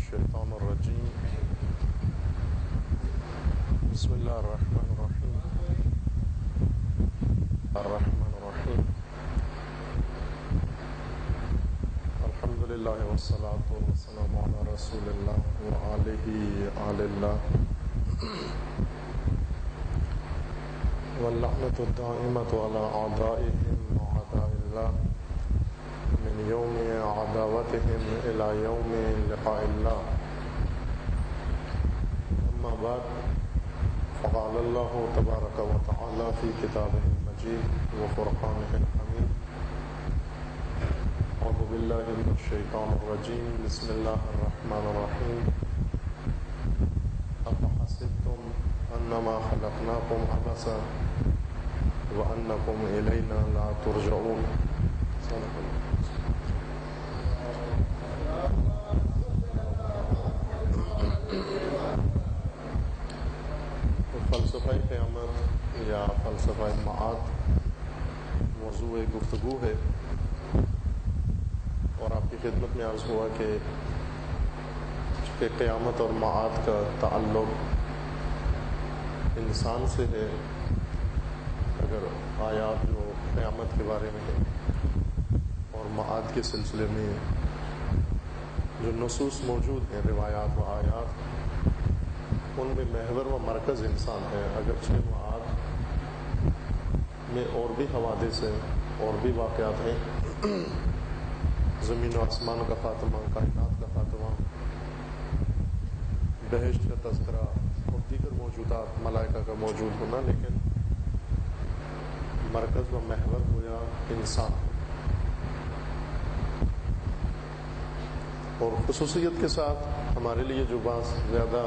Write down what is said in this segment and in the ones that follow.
الشيطان الرجيم بسم الله الرحمن الرحيم الحمد لله والصلاة والسلام على رسول الله وآله آل الله واللعنة الدائمة على أعدائهم وأعداء الله من يوم عداوتهم إلى يوم لقاء الله. أما بعد، فقال الله تبارك وتعالى في كتابه المجيد وفرقانه الحميد: أعوذ بالله من الشيطان الرجيم بسم الله الرحمن الرحيم أفحسبتم أنما خلقناكم عبثا وأنكم إلينا لا ترجعون. فلسفہ قیامت یا فلسفہ معاد موضوع گفتگو ہے، اور آپ کی خدمت میں عرض ہوا کہ قیامت اور معاد کا تعلق انسان سے ہے. اگر آیات جو قیامت کے بارے میں ہے اور معاد کے سلسلے میں جو نصوص موجود ہیں، روایات و آیات، ان میں محور و مرکز انسان ہے. اگرچہ معاد میں اور بھی حوادث ہیں اور بھی واقعات ہیں، زمین و آسمان کا خاتمہ، کائنات کا خاتمہ، بہشت کا تذکرہ اور دیگر موجودات، ملائکہ کا موجود ہونا، لیکن مرکز و محور گویا انسان. اور خصوصیت کے ساتھ ہمارے لیے جو بات زیادہ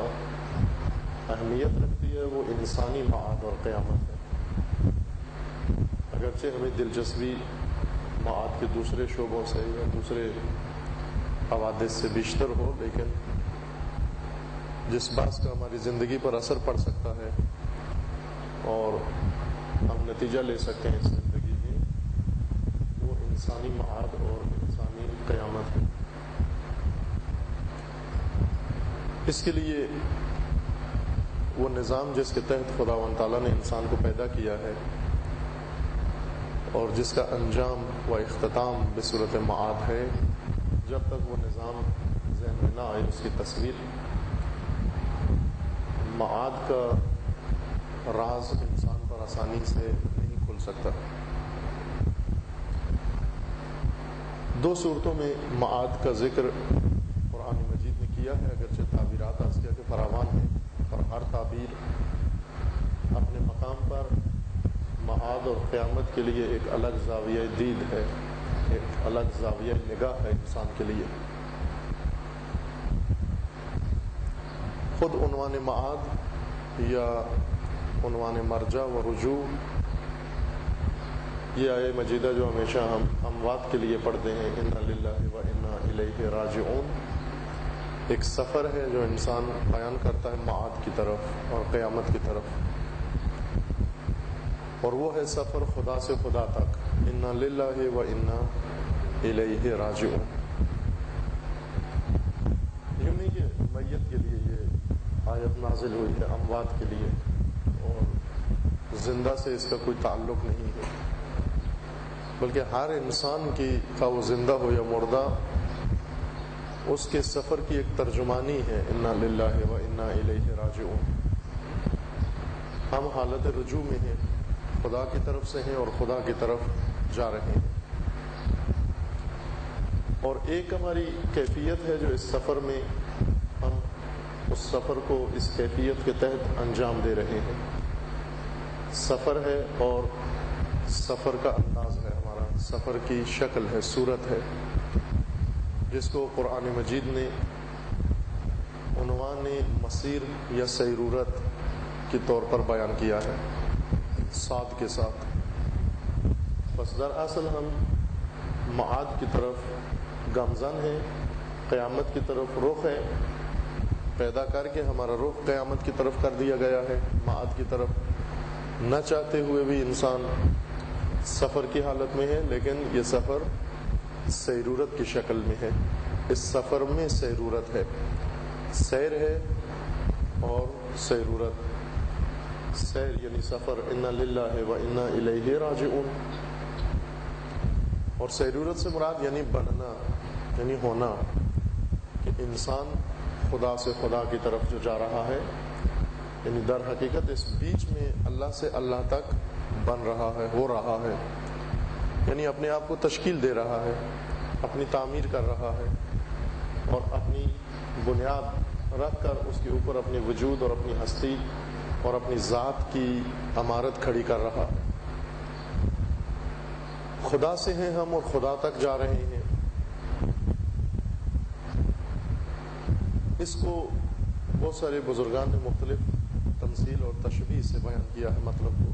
اہمیت رکھتی ہے وہ انسانی معاد اور قیامت ہے. اگرچہ ہمیں دلچسپی معاد کے دوسرے شعبوں سے یا دوسرے حوادث سے بیشتر ہو، لیکن جس بات کا ہماری زندگی پر اثر پڑ سکتا ہے اور ہم نتیجہ لے سکتے ہیں اس زندگی میں، وہ انسانی معاد اور انسانی قیامت ہے. اس کے لیے وہ نظام جس کے تحت خداوند تعالیٰ نے انسان کو پیدا کیا ہے اور جس کا انجام و اختتام بصورت معاد ہے، جب تک وہ نظام ذہن میں نہ آئے، اس کی تصویر، معاد کا راز انسان پر آسانی سے نہیں کھل سکتا. دو صورتوں میں معاد کا ذکر قرآن مجید نے کیا ہے، اگرچہ تعبیرات آسکیہ کے فراوان ہیں، اور ہر تعبیر اپنے مقام پر معاد اور قیامت کے لیے ایک الگ زاویہ دید ہے، ایک الگ زاویہ نگاہ ہے انسان کے لیے. خود عنوان معاد یا عنوان مرجع و رجوع، یہ آیہ مجیدہ جو ہمیشہ ہم اموات کے لیے پڑھتے ہیں، انا للہ و انا الیہ راجعون، ایک سفر ہے جو انسان بیان کرتا ہے معاد کی طرف اور قیامت کی طرف، اور وہ ہے سفر خدا سے خدا تک. انا للہ و انا الیہ راجعون. یوں نہیں کہ میت کے لیے یہ آیت نازل ہوئی ہے، اموات کے لیے، اور زندہ سے اس کا کوئی تعلق نہیں ہے، بلکہ ہر انسان کا وہ زندہ ہو یا مردہ، اس کے سفر کی ایک ترجمانی ہے. انا للہ و انا الیہ راجعون. ہم حالت رجوع میں ہیں، خدا کی طرف سے ہیں اور خدا کی طرف جا رہے ہیں. اور ایک ہماری کیفیت ہے جو اس سفر میں ہم اس سفر کو اس کیفیت کے تحت انجام دے رہے ہیں. سفر ہے اور سفر کا انداز ہے، ہمارا سفر کی شکل ہے، صورت ہے، جس کو قرآن مجید نے عنوان مسیر یا سیرورت کے طور پر بیان کیا ہے، صاد کے ساتھ. بس دراصل ہم معاد کی طرف گامزن ہیں، قیامت کی طرف رخ ہے. پیدا کر کے ہمارا رخ قیامت کی طرف کر دیا گیا ہے، معاد کی طرف. نہ چاہتے ہوئے بھی انسان سفر کی حالت میں ہے، لیکن یہ سفر سیرورت کی شکل میں ہے. اس سفر میں سیرورت ہے. سیر ہے اور سیرورت۔ سیر یعنی سفر، انا للہ و انا الیہ راجعون، اور سیرورت سے مراد یعنی بننا، یعنی ہونا، کہ انسان خدا سے خدا کی طرف جو جا رہا ہے، یعنی در حقیقت اس بیچ میں اللہ سے اللہ تک بن رہا ہے، ہو رہا ہے، یعنی اپنے آپ کو تشکیل دے رہا ہے، اپنی تعمیر کر رہا ہے، اور اپنی بنیاد رکھ کر اس کے اوپر اپنے وجود اور اپنی ہستی اور اپنی ذات کی عمارت کھڑی کر رہا ہے۔ خدا سے ہیں ہم اور خدا تک جا رہے ہیں۔ اس کو بہت سارے بزرگان نے مختلف تمثیل اور تشبیہ سے بیان کیا ہے، مطلب کو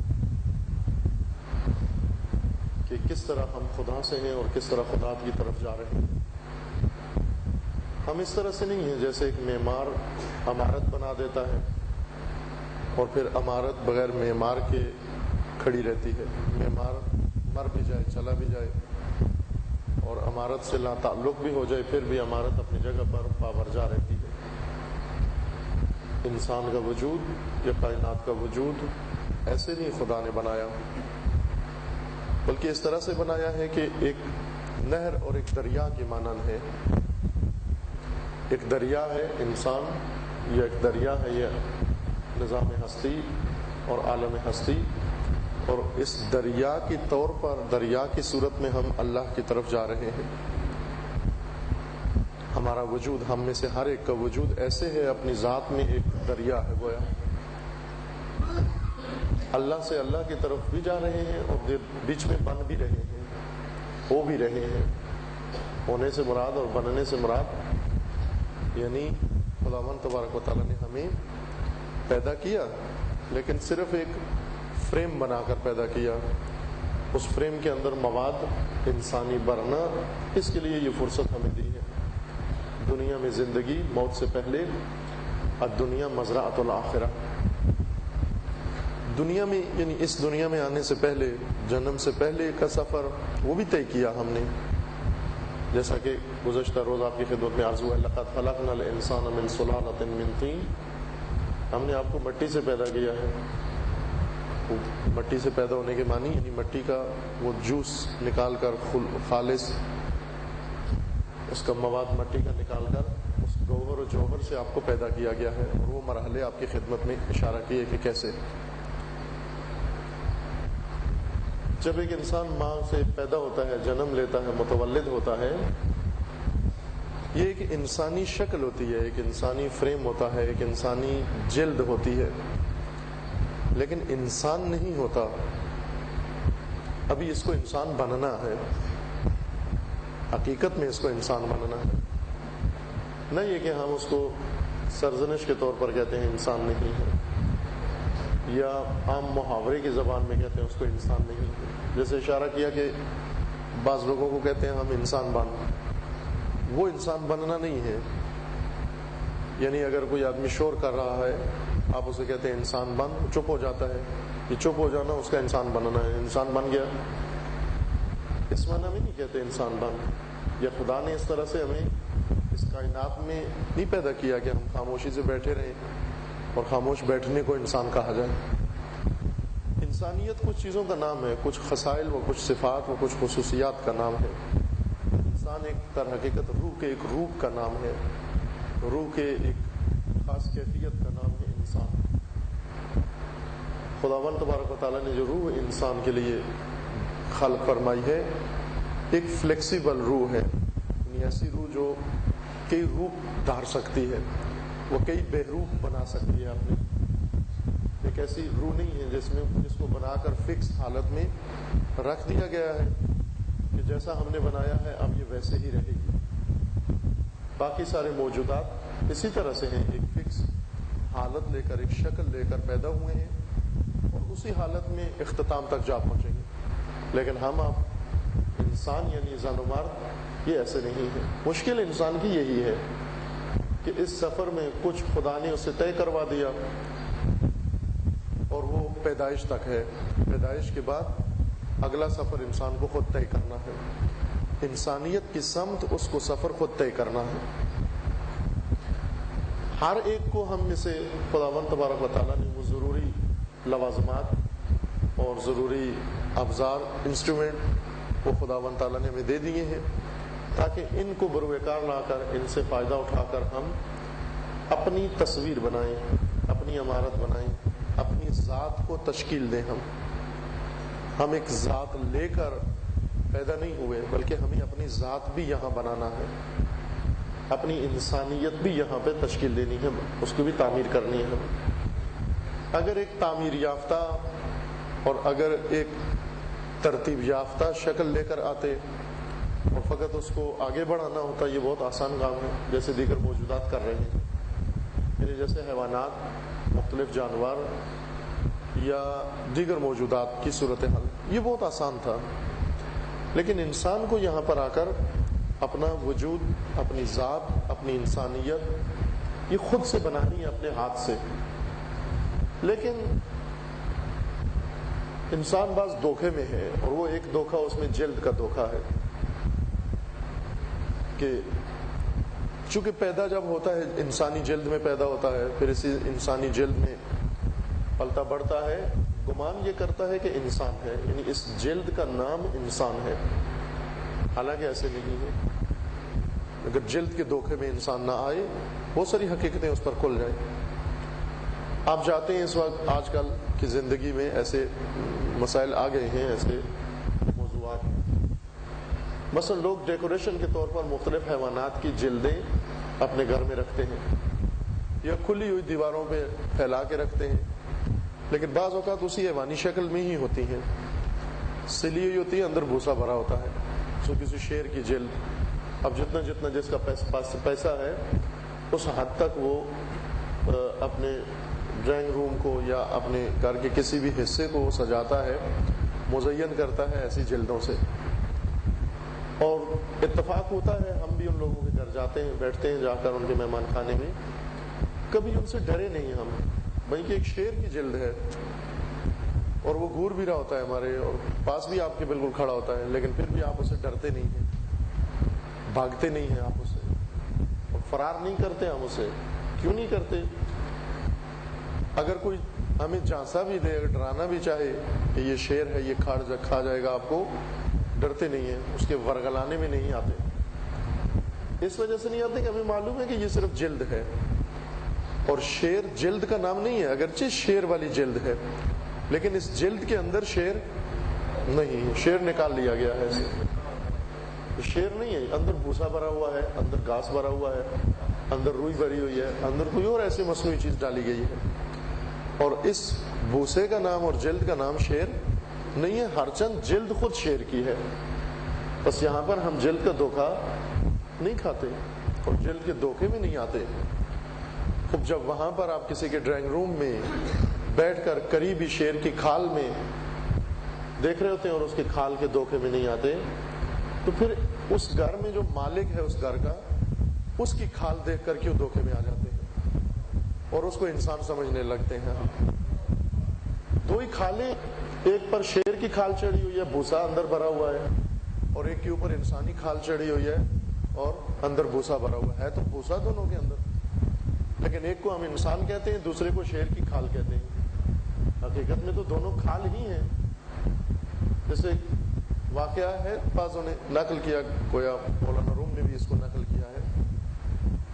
کہ کس طرح ہم خدا سے ہیں اور کس طرح خدا کی طرف جا رہے ہیں۔ ہم اس طرح سے نہیں ہیں جیسے ایک معمار عمارت بنا دیتا ہے اور پھر عمارت بغیر معمار کے کھڑی رہتی ہے، معمار مر بھی جائے، چلا بھی جائے اور عمارت سے لا تعلق بھی ہو جائے، پھر بھی عمارت اپنی جگہ پر پابرجا رہتی ہے۔ انسان کا وجود یا کائنات کا وجود ایسے نہیں خدا نے بنایا، بلکہ اس طرح سے بنایا ہے کہ ایک نہر اور ایک دریا کی مانند ہے۔ ایک دریا ہے انسان، یا ایک دریا ہے یہ نظام ہستی اور عالم ہستی، اور اس دریا کی طور پر، دریا کی صورت میں ہم اللہ کی طرف جا رہے ہیں۔ ہمارا وجود، ہم میں سے ہر ایک کا وجود ایسے ہے، اپنی ذات میں ایک دریا ہے گویا۔ اللہ سے اللہ کی طرف بھی جا رہے ہیں اور بیچ میں بن بھی رہے ہیں، ہو بھی رہے ہیں۔ ہونے سے مراد اور بننے سے مراد یعنی خداوند تبارک و تعالیٰ نے ہمیں پیدا کیا، لیکن صرف ایک فریم بنا کر پیدا کیا۔ اس فریم کے اندر مواد انسانی بننا، اس کے لیے یہ فرصت ہمیں دی ہے۔ دنیا میں زندگی موت سے پہلے، الدنیا مزرعۃ الآخرہ، دنیا میں یعنی اس دنیا میں آنے سے پہلے، جنم سے پہلے کا سفر وہ بھی طے کیا ہم نے، جیسا کہ گزشتہ روز آپ کی خدمت میں عرض ہوا، لقد خلقنا الانسان من سلالۃ من طین، ہم نے آپ کو مٹی سے پیدا کیا ہے۔ مٹی سے پیدا ہونے کے معنی یعنی مٹی کا وہ جوس نکال کر، خالص اس کا مواد مٹی کا نکال کر اس گوہر و جوہر سے آپ کو پیدا کیا گیا ہے، اور وہ مرحلے آپ کی خدمت میں اشارہ کیے کہ کیسے جب ایک انسان ماں سے پیدا ہوتا ہے، جنم لیتا ہے، متولد ہوتا ہے، یہ ایک انسانی شکل ہوتی ہے، ایک انسانی فریم ہوتا ہے، ایک انسانی جلد ہوتی ہے، لیکن انسان نہیں ہوتا۔ ابھی اس کو انسان بننا ہے، حقیقت میں اس کو انسان بننا ہے، نہ یہ کہ ہم اس کو سرزنش کے طور پر کہتے ہیں انسان نہیں ہے، یا عام محاورے کی زبان میں کہتے ہیں اس کو انسان نہیں ہے۔ جیسے اشارہ کیا کہ بعض لوگوں کو کہتے ہیں ہم انسان بن، وہ انسان بننا نہیں ہے۔ یعنی اگر کوئی آدمی شور کر رہا ہے، آپ اسے کہتے ہیں انسان بن، چپ ہو جاتا ہے، یہ چپ ہو جانا اس کا انسان بننا ہے، انسان بن گیا، اس معنی میں نہیں کہتے انسان بن۔ یا خدا نے اس طرح سے ہمیں اس کائنات میں نہیں پیدا کیا کہ ہم خاموشی سے بیٹھے رہیں اور خاموش بیٹھنے کو انسان کہا جائے۔ انسانیت کچھ چیزوں کا نام ہے، کچھ خصائل و کچھ صفات و کچھ خصوصیات کا نام ہے۔ انسان ایک در حقیقت روح کے ایک روپ کا نام ہے، روح کے ایک خاص کیفیت کا نام ہے انسان۔ خداوند تبارک و تعالیٰ نے جو روح انسان کے لیے خلق فرمائی ہے، ایک فلیکسیبل روح ہے، یعنی ایسی روح جو کئی روپ دھار سکتی ہے، وہ کئی بے روپ بنا سکتی ہے اپنے۔ ایک ایسی روح نہیں ہے جس کو بنا کر فکس حالت میں رکھ دیا گیا ہے کہ جیسا ہم نے بنایا ہے اب یہ ویسے ہی رہے گی۔ باقی سارے موجودات اسی طرح سے ہیں، ایک فکس حالت لے کر، ایک شکل لے کر پیدا ہوئے ہیں اور اسی حالت میں اختتام تک جا پہنچیں گے۔ لیکن ہم اب انسان یعنی زن و مرد یہ ایسے نہیں ہے۔ مشکل انسان کی یہی ہے کہ اس سفر میں کچھ خدا نے اسے طے کروا دیا اور وہ پیدائش تک ہے، پیدائش کے بعد اگلا سفر انسان کو خود طے کرنا ہے، انسانیت کی سمت اس کو سفر خود طے کرنا ہے۔ ہر ایک کو ہم میں سے خداوند تبارک و تعالیٰ نے وہ ضروری لوازمات اور ضروری افزار انسٹرومنٹ وہ خداوند تعالیٰ نے ہمیں دے دیے ہیں تاکہ ان کو بروئے کار لا کر ان سے فائدہ اٹھا کر ہم اپنی تصویر بنائیں، اپنی عمارت بنائیں، اپنی ذات کو تشکیل دیں۔ ہم ایک ذات لے کر پیدا نہیں ہوئے بلکہ ہمیں اپنی ذات بھی یہاں بنانا ہے، اپنی انسانیت بھی یہاں پہ تشکیل دینی ہے، اس کو بھی تعمیر کرنی ہے۔ اگر ایک تعمیر یافتہ اور اگر ایک ترتیب یافتہ شکل لے کر آتے اور فقط اس کو آگے بڑھانا ہوتا، یہ بہت آسان کام ہے، جیسے دیگر موجودات کر رہے ہیں، یعنی جیسے حیوانات، مختلف جانور یا دیگر موجودات کی صورتحال، یہ بہت آسان تھا۔ لیکن انسان کو یہاں پر آ کر اپنا وجود، اپنی ذات، اپنی انسانیت یہ خود سے بنانی ہے اپنے ہاتھ سے۔ لیکن انسان بعض دھوکے میں ہے، اور وہ ایک دھوکہ اس میں جلد کا دھوکہ ہے کہ چونکہ پیدا جب ہوتا ہے انسانی جلد میں پیدا ہوتا ہے، پھر اسی انسانی جلد میں پلتا بڑھتا ہے، گمان یہ کرتا ہے کہ انسان ہے، یعنی اس جلد کا نام انسان ہے، حالانکہ ایسے نہیں ہے۔ اگر جلد کے دھوکے میں انسان نہ آئے، بہت ساری حقیقتیں اس پر کھل جائیں۔ آپ جاتے ہیں اس وقت آج کل کی زندگی میں ایسے مسائل آ گئے ہیں، ایسے موضوعات، مثلا لوگ ڈیکوریشن کے طور پر مختلف حیوانات کی جلدیں اپنے گھر میں رکھتے ہیں یا کھلی ہوئی دیواروں پہ پھیلا کے رکھتے ہیں، لیکن بعض اوقات اسی حیوانی شکل میں ہی ہوتی ہیں، سلی ہوئی ہوتی ہے، اندر بھوسا بھرا ہوتا ہے، سو کسی شیر کی جلد۔ اب جتنا جتنا جس کا پیسہ ہے اس حد تک وہ اپنے ڈرائنگ روم کو یا اپنے گھر کے کسی بھی حصے کو وہ سجاتا ہے، مزین کرتا ہے ایسی جلدوں سے۔ اور اتفاق ہوتا ہے ہم بھی ان لوگوں کے گھر جاتے ہیں، بیٹھتے ہیں جا کر ان کے مہمان خانے میں، کبھی ان سے ڈرے نہیں ہم، بلکہ ایک شیر کی جلد ہے اور وہ گور بھی رہا ہوتا ہے ہمارے اور پاس بھی آپ کے بالکل کھڑا ہوتا ہے، لیکن پھر بھی آپ اسے ڈرتے نہیں ہیں، بھاگتے نہیں ہیں آپ اسے، اور فرار نہیں کرتے ہم اسے۔ کیوں نہیں کرتے؟ اگر کوئی ہمیں جھانسا بھی دے، اگر ڈرانا بھی چاہے کہ یہ شیر ہے، یہ کھا جائے گا آپ کو، ڈرتے نہیں ہیں، اس کے ورگلانے میں نہیں آتے۔ اس وجہ سے نہیں آتے کہ ہمیں معلوم ہے کہ یہ صرف جلد ہے، اور شیر جلد کا نام نہیں ہے، اگرچہ شیر والی جلد ہے لیکن اس جلد کے اندر شیر نہیں ہے، شیر نکال لیا گیا ہے اسے، شیر نہیں ہے، اندر بھوسا بھرا ہوا ہے، اندر گھاس بھرا ہوا ہے، اندر روئی بھری ہوئی ہے، اندر کوئی اور ایسی مصنوعی چیز ڈالی گئی ہے، اور اس بھوسے کا نام اور جلد کا نام شیر نہیں ہے، ہر چند جلد خود شیر کی ہے۔ بس یہاں پر ہم جلد کا دھوکہ نہیں کھاتے اور جلد کے دھوکے میں نہیں آتے۔ خب جب وہاں پر آپ کسی کے ڈرائنگ روم میں بیٹھ کر قریبی شیر کی کھال میں دیکھ رہے ہوتے ہیں اور اس کے کھال کے دھوکے میں نہیں آتے، تو پھر اس گھر میں جو مالک ہے اس گھر کا، اس کی کھال دیکھ کر کیوں دھوکے میں آ جاتے ہیں اور اس کو انسان سمجھنے لگتے ہیں۔ دو ہی کھالیں، ایک پر شیر کی کھال چڑھی ہوئی ہے، بھوسا اندر بھرا ہوا ہے، اور ایک کے اوپر انسانی کھال چڑھی ہوئی ہے اور اندر بھوسا بھرا ہوا ہے تو بھوسا دونوں کے اندر، لیکن ایک کو ہم انسان کہتے ہیں، دوسرے کو شیر کی کھال کہتے ہیں۔ حقیقت میں تو دونوں کھال ہی ہیں۔ جیسے واقعہ ہے، بعضوں نے نقل کیا، گویا مولانا روم نے بھی اس کو نقل کیا ہے،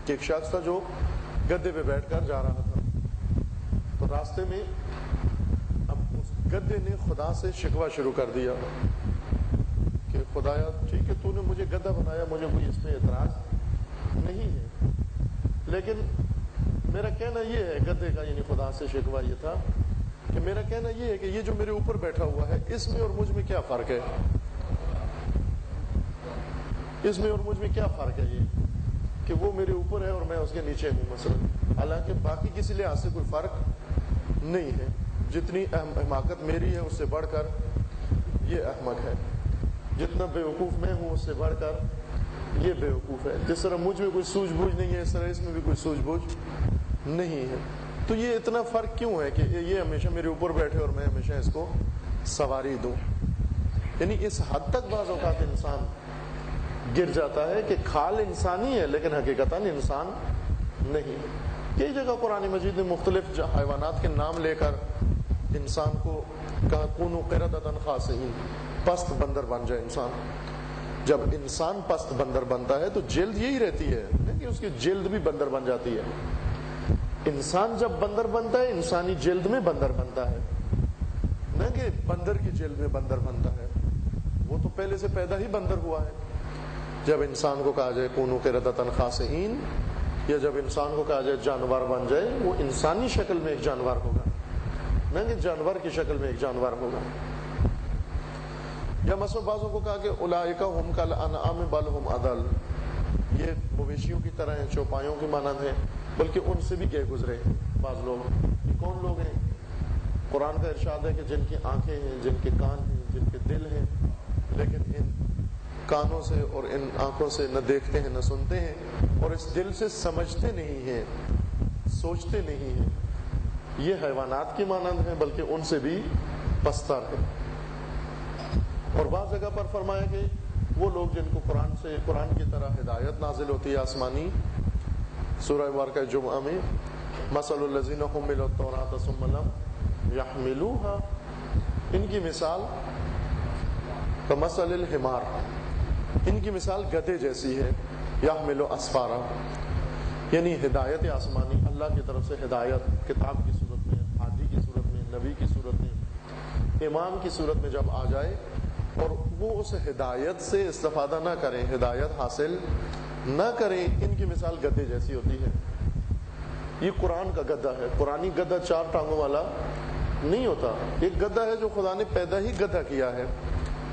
کہ ایک شخص تھا جو گدے پہ بیٹھ کر جا رہا تھا، تو راستے میں اب اس گدے نے خدا سے شکوہ شروع کر دیا کہ خدایا ٹھیک ہے، تو نے مجھے گدھا بنایا، مجھے کوئی اس میں اعتراض نہیں ہے، لیکن میرا کہنا یہ ہے، گدھے کا یعنی خدا سے شکوہ یہ تھا کہ میرا کہنا یہ ہے کہ یہ جو میرے اوپر بیٹھا ہوا ہے، اس میں اور مجھ میں کیا فرق ہے؟ اس میں اور مجھ میں کیا فرق ہے؟ یہ کہ وہ میرے اوپر ہے اور میں اس کے نیچے ہوں مثلا، حالانکہ باقی کسی لحاظ سے کوئی فرق نہیں ہے، جتنی حماقت میری ہے اس سے بڑھ کر یہ احمق ہے، جتنا بیوقوف میں ہوں اس سے بڑھ کر یہ بیوقوف ہے، جس طرح مجھ میں کوئی سوجھ بوجھ نہیں ہے اس طرح اس میں بھی کوئی سوجھ بوجھ نہیں ہے۔ تو یہ اتنا فرق کیوں ہے کہ یہ ہمیشہ میرے اوپر بیٹھے اور میں ہمیشہ اس کو سواری دوں؟ یعنی اس حد تک بعض اوقات انسان گر جاتا ہے کہ کھال انسانی ہے لیکن حقیقتاً انسان نہیں۔ کئی جگہ قرآن مجید نے مختلف حیوانات کے نام لے کر انسان کو کہا کونوا قردۃ خاسئین، پست بندر بن جائے انسان۔ جب انسان پست بندر بنتا ہے تو جلد یہی رہتی ہے کہ اس کی جلد بھی بندر بن جاتی ہے۔ انسان جب بندر بنتا ہے انسانی جلد میں بندر بنتا ہے، نہ کہ بندر کی جلد میں بندر بنتا ہے، وہ تو پہلے سے پیدا ہی بندر ہوا ہے۔ جب انسان کو کہا جائے کونوا قردۃ خاسئین، یا جب انسان کو کہا جائے جانور بن جائے، وہ انسانی شکل میں ایک جانور ہوگا، نہ کہ جانور کی شکل میں ایک جانور ہوگا۔ یا مثلا بعضوں کو کہا کہ اولئک ھم کالانعام بل ھم اضل، یہ مویشیوں کی طرح ہیں، چوپایوں کی مانند ہیں، بلکہ ان سے بھی گئے گزرے ہیں بعض لوگ۔ یہ کون لوگ ہیں؟ قرآن کا ارشاد ہے کہ جن کی آنکھیں ہیں، جن کے کان ہیں، جن کے دل ہیں، لیکن ان کانوں سے اور ان آنکھوں سے نہ دیکھتے ہیں نہ سنتے ہیں، اور اس دل سے سمجھتے نہیں ہیں، سوچتے نہیں ہیں، یہ حیوانات کی مانند ہیں، بلکہ ان سے بھی پستر ہیں۔ اور بعض جگہ پر فرمایا کہ وہ لوگ جن کو قرآن کی طرح ہدایت نازل ہوتی ہے آسمانی، سورہ مبارکہ جمعہ میں مثل الذین حملوا التوراۃ ثم لم یحملوها، ان کی مثال کمثل الحمار، ان کی مثال گدھے جیسی ہے، یحمل اسفارا، یعنی ہدایت آسمانی اللہ کی طرف سے ہدایت کتاب کی صورت میں، ہادی کی صورت میں، نبی کی صورت میں، امام کی صورت میں جب آ جائے اور وہ اس ہدایت سے استفادہ نہ کریں، ہدایت حاصل نہ کریں، ان کی مثال گدھے جیسی ہوتی ہے۔ یہ قرآن کا گدھا ہے۔ قرآنی گدھا چار ٹانگوں والا نہیں ہوتا، ایک گدھا ہے جو خدا نے پیدا ہی گدھا کیا ہے،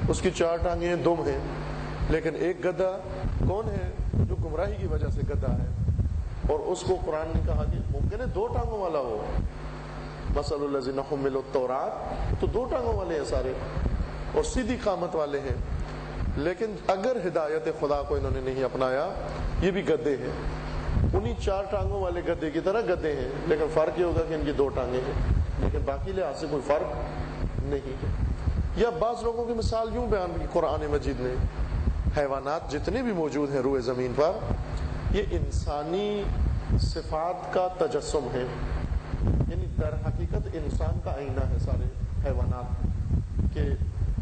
اس کی چار ٹانگیں دم ہیں، لیکن ایک گدھا کون ہے جو گمراہی کی وجہ سے گدھا ہے، اور اس کو قرآن نے کہا کہ ممکن ہے دو ٹانگوں والا ہو۔ مثل الذین حملوا التوراۃ، تو دو ٹانگوں والے ہیں سارے اور سیدھی قامت والے ہیں، لیکن اگر ہدایت خدا کو انہوں نے نہیں اپنایا، یہ بھی گدھے ہیں، انہی چار ٹانگوں والے گدھے کی طرح گدھے ہیں، لیکن فرق یہ ہوگا کہ ان کی دو ٹانگیں ہیں، لیکن باقی لحاظ سے کوئی فرق نہیں ہے۔ یا بعض لوگوں کی مثال یوں بیان کی قرآن مجید نے، حیوانات جتنے بھی موجود ہیں روئے زمین پر، یہ انسانی صفات کا تجسم ہے، یعنی در حقیقت انسان کا آئینہ ہے سارے حیوانات، کہ